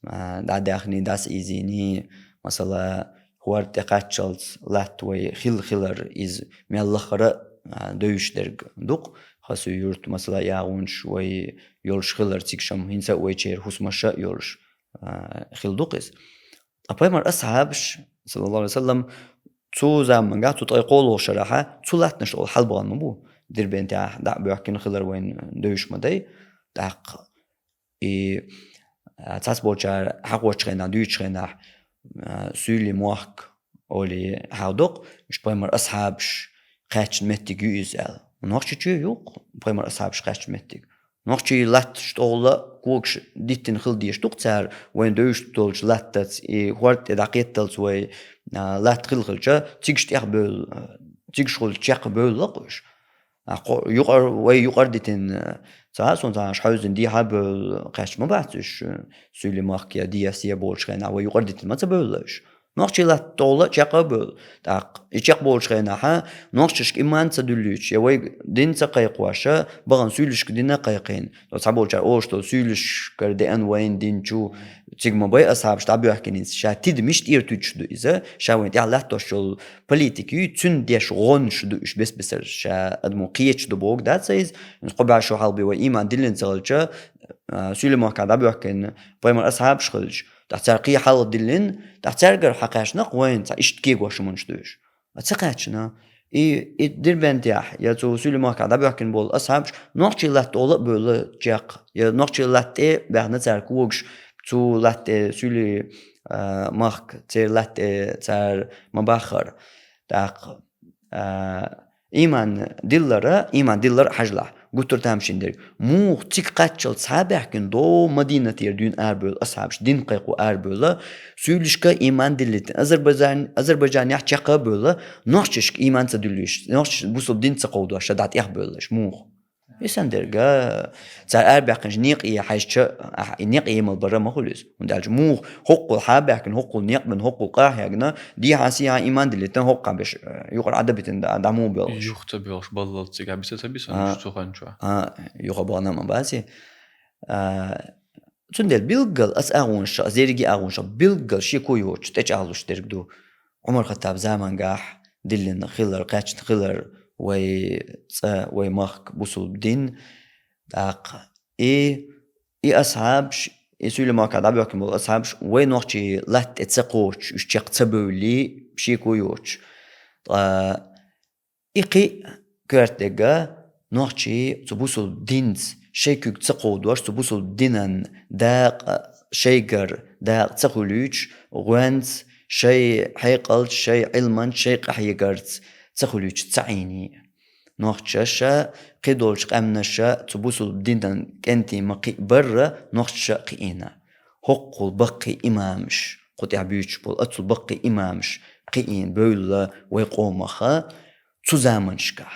ما داخني داس إيزيني مثلا هو ارتقاتشلت لات وي خلر إز ميالخرة دوش درج دق خاصو يورت مثلا ياونش وي يولش خلر تيكشم هنسا وي چير حسمشا يولش خل دقس أبا مر أصحابش صلى الله عليه وسلم تو زمان قاعد تطيقولو شرحة تو لاتنش أول حلبة نبو دير بنتاع دع بيحكي خلر وين دوش مدي دق تاس بوجار حق وشخنا دوش خنا سولي موحك أولي حودق مش بيمر أصحابش قاتش متي جوزال ونحكي شو يوق بيمر أصحابش قاتش متي نحكي لاتش طولا كوكش ديتن خل ديش تقتر وين دوش طولش لاتت هورت دقيت تلت وي لات خلجا تيجش تقبل تيجش خل تقبل لقش يقر ديتن ساعة تاعش حوزن دي حبل قاش ما بعتش سولي ماركيا دي سي بولش خنا ويقر ديتن ما تبلش نحكي لات طولا تقبل تاق يقبلش خنا ها نحكيش إيمان تدلش يا وي دين تقيق واشا بغن سولش كدينا قيقين لو تعبول اوش تو سولش كردي ان وين دين شو تيجما باي أصحابش تعبوا يحكين شاتيد مش تير تجدو إذا شاوين تيع لاتو شو بوليتيكي تون ديش غون شدو إش بس شا أدمو قيتش دو بوك دات سايز نقبع شو حالبي وإيمان دلين زغلجا سولي ما كان تعبوا يحكين بايمر أصحابش خلج تحتار قية حال دلين تحتار قر حقاش نق وين تا إش تكيق واش منشدوش أتسقاتشنا دير بنتيح يا تو سولي ما كان تعبوا يحكين بول أصحابش نقشي لات أولا بولا جاق يا نقشي لات إيه بحنا تاركوكش تو لات سولي مارك تير لات تار مباخر داق إيمان ديلر حجله قطر تامشين دير مو تيك قاتشل صابح كن دو مدينة تير دين أربول أصحابش دين قيقو أربولا سولشكا إيمان دلت أذربيجان يحكي قبولا نحشش إيمان تدلش نحشش بوصل دين تقودوا شدات يحبولش مو يسندرجا تاع أربع كنجنيق إيه حيش نيق إيه مال برا ما خلص وندالج مو حق الحابة كن حق النيق من حق القاح يعنا دي حاسي إيمان دي تن حق باش يقول عدد بتن دعمو بيلش يختبرش بالله تيجي بس تبيس مش تخان شو يقبلنا ما باسي تندل بيلقل أس أغونش زيرجي أغونش بيلقل شي كويوش تجعلوش ترقدو عمر الخطاب زمان قاح دلنا خلر قاتش خلر وي مخك بوصل بدين داق إيه أصحابش يسوي ما كان عبيك مول أصحابش وين وقتي لات تسقوش يشتاق تبولي بشي كويوش إيقي كرتجا نوقتي تبوصل دينز شيء تسقود واش تبوصل دينن داق شيجر داق تسقوليش وانز شيء حيقل شيء علما شيء قحيقرت تسقوليش تعيني نوقتشا قيدولش قامنشا تبوصل بدينا كنتي مقي برا نوقتشا قينا حق البقي إمامش قطع بيوتش بول أتل بقي إمامش قيين بولا ويقومخا تزامنشكا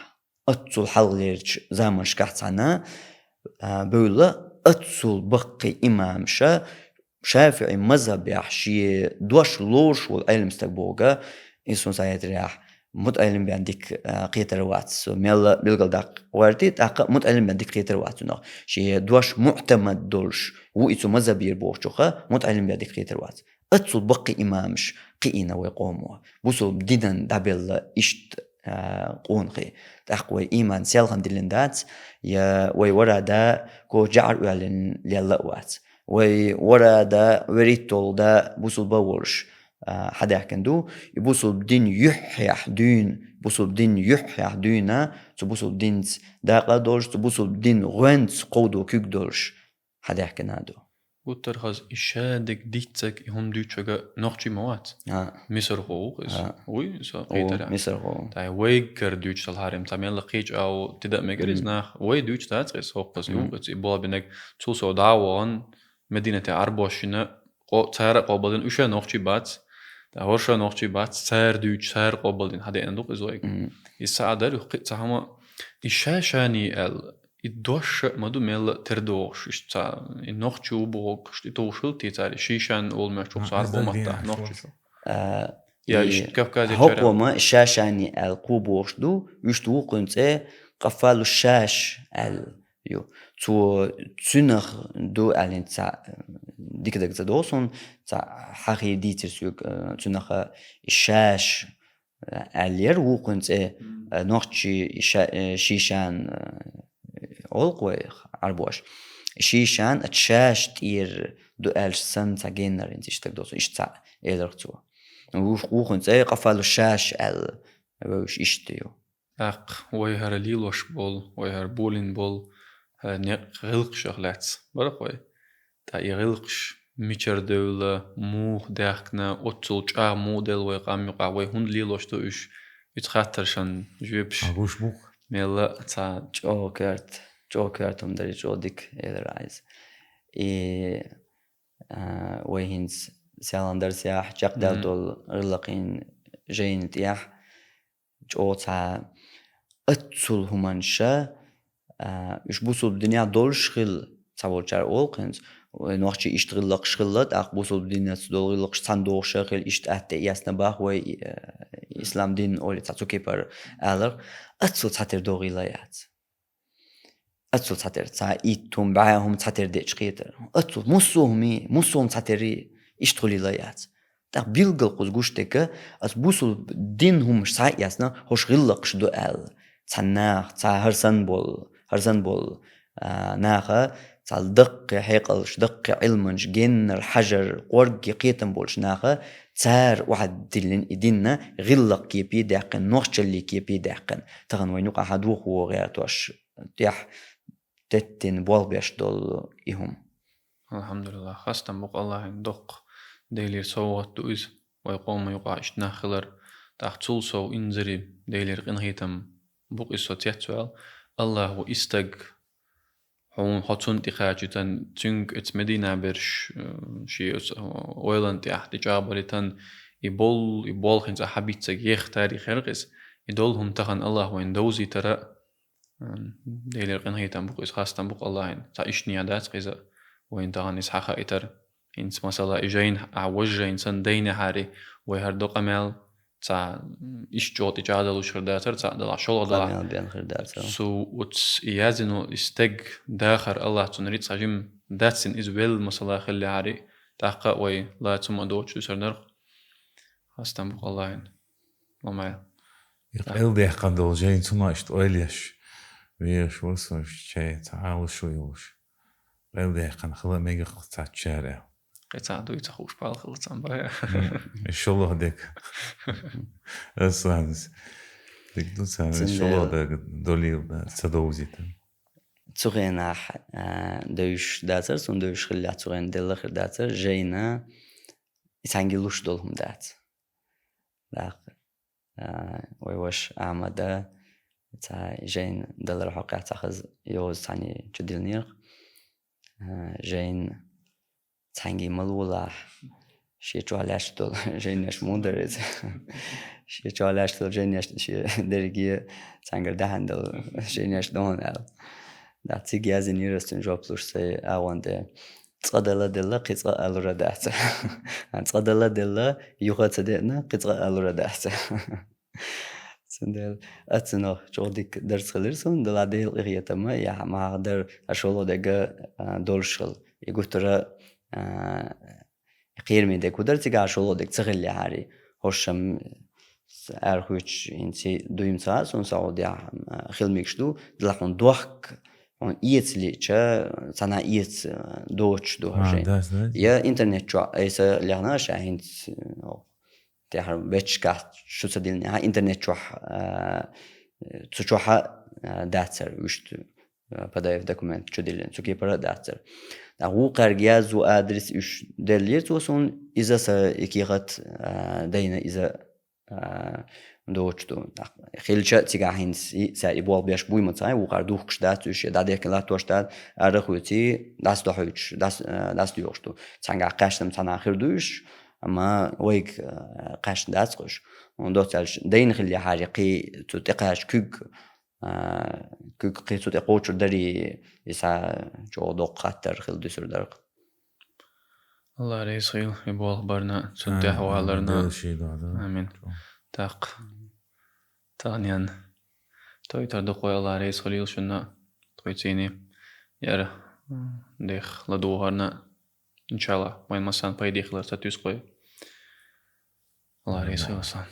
أتل حليرش زامنشكا تانا بولا أتل بقي إمامشا شافعي مذهب يحشي دوش لوش والعلم استقبوغا إنسان سايد رياح متعلم بعندك قيتر واتس ميل بيلقل داق وارتي داق متعلم بعندك قيتر واتس نو شي دوش معتمد دولش وإتو مذهبير بوشوخا متعلم بعندك قيتر واتس أتصل بقي إمامش قينا ويقوموا بوصل بدينا دابل إشت قونقي داق إيمان سيالغن دلندات يا ورا دا كو جعر وعلن ليلا وات ورا دا وريتول دا بوصل باورش حدا كندو يبوصل بدين يحيح دين بوصل بدين يحيح دينا تبوصل بدين داقا دولش تبوصل بدين غنت قودو كيك دولش حدا كنادو وترخص إشادك ديتك هم ديتشجع نقطي موات مصر هو وي ساقيتر مصر هو تاي ويكر ديتش الهارم تامين لقيج أو تدا مجرزنا وي ديتش تاترس هو قص يوم قص يبغى بينك توصل دعوان مدينة عربوشنا تهرق قبلين وش نقطي بات هورشا نقطي بات سير ديتش سير قبلين هذا عندك إزاي يساعد له قصة هما إشاشاني الدوش مدو ميل تردوش إشتا النقطي وبوك إشتي توشل تيتاري شيشان أول ما شوف صار بومتا نقطي شو يا إيش كافكازي هو ما الشاشاني القوبوش دو يشتو قنت قفالو الشاش يو تسنخ دو ألين تاع ديك تدوسون تاع حقي ديترسيوك تسنخ الشاش الير وقنت نقطي شيشان أولقوي عربوش شيشان اتشاش تير دو ألش سن تاع جينر انت اشتاق دوسو اشتاع إيدرتو وقنت قفالو الشاش وش اشتيو ويهر ليلوش بول ويهر بولين بول غلقش أخلاتس برقوي تا يغلقش ميشر دولة مو داخنا أتول جا موديل ويقام يقع ويهون ليلوش دوش يتخاطرشان جوبش أقوش بوك ميلا تا جوكرت هم داري جودك إيدرايز ويهنس سيالندر سياح جاق دول غلقين جين تياح جو تا أتول همانشا يش بوصل الدنيا دول شغل تاول جار أولقنز ونوحشي يشتغلق شغلت أخ بوصل الدنيا دول غلق صندوق شغل يشتأت ياسنا باخ وي إسلام دين أولي تاتو كيبر ألر أتول تاتر دوغي لايات أتول تاتر تا إيتهم بعاهم تاتر ديش قيتر أتول موسوهم تاتري يشتغلي لايات تا بيلقل قوزقوشتك أس بوصل دينهم ساي ياسنا هوش غلق شدو أل تناخ تا هرسن بول ناخا تال دق حيقلش دق علمنش جن الحجر قرق قيتن بولش ناخا تار واحد دلن إدينا غلق كيبي داقن نوخش اللي كيبي داقن تغن وينوقع حدوخ وغيرتوش تيح تتن بول بيش دول إهم الحمد لله خاصة بق الله دق ديلير صوت دوز ويقوم يقع اشتناخلر تحتول سو انزري ديلير قنهيتم بق إسو تيحتوال الله وإستق هون حتون تخاجتن تنك ات مدينة برش شيء ويلان تيح تجابرتن يبول خنزا حبيتك يختاري خلقس يدولهم تخن الله وين دوزي ترى ديلر قن هيتم بق إس خاصة بق الله إن تا إيش نيادات قيزا وين تغني حقا إتر إنس مثلا إجين عوجة إنسان دين حاري ويهردق أمل تا إيش جوت إجادة وشرداتر تا دلع شغل دلع قامل بين خردات سو وتس إيازنو استج داخر الله تنريد ساجم داتسن إزبيل مثلا خلي حاري تحقق وي لا تسمع دوت شو سرنر خاصة بق الله إن وما يقل دي قندل جين تناشت أوليش ويش وصل شيء تعال شو يوش قل دي قن خلا ميجا قطع شارع قطع دوي تخوش بالخلص عم بايا إن شاء الله ديك أصلاً ديك دوت إن شاء الله ده دولي تدوزيت تسوغينا دوش داتر سون دوش خلي تسوغين دل خرداتر جينا يسانجلوش دولهم دات لاق ويوش عمدا تا جين دل الحقيقة تاخذ يوز تاني جديلنير جين تانجي ملولا شي جوالاش دول جين يش مودرز شي جوالاش دول جين يش شي درجية تانجر دهان دول جين يش دون ال دا تيجي از نيرستن جوب بلوش سي اوانده تصدلا دلا قطع الورا دات تصدلا دلا يوغت دنا قطع الورا دات سندل اتنو جوديك درس خلرسون دلا ديل غيتما يا ما در اشولو دغ دولشل يغوترا قيرمي دك ودرتي اشولو دك تغلي هاري هوشم ارخوش انتي دويم ساعه سون سعودي خلميكشدو دلاخون دوخك on ietslicha sana iets doch do ده ja internet jo esa lerna shahin det har vetska shutsadilni ha internet jo tsuchoha datser ust pdf dokument chudilin tsuki para datser da ruqar gaz و adres üç deliet و son izasa ikirat dayna iza دوچ دو خیلچه تیگه هنس سری بال بیش بوی متای و قردوخ کشدت توش داده کلات توش داد ارخوتی دست دهوچ دست دیوش تو تنگ قشتم تن آخر دوش اما ویک قشت دست خوش اون دو تلش دین خیلی حرقی تو تقاش کوک قی تو تقوچ داری ایسا جو دو قطر خیلی دوسر درق الله رئيس خيل يبغى برنا سنتي حوالرنا شيء ده آمين تاق تانيان توي تردق الله رئيس خليل شنا تويتيني يار ديخ لدوهرنا إن شاء الله وين مسان بايدي خلر تتوس قوي الله رئيس خيل صان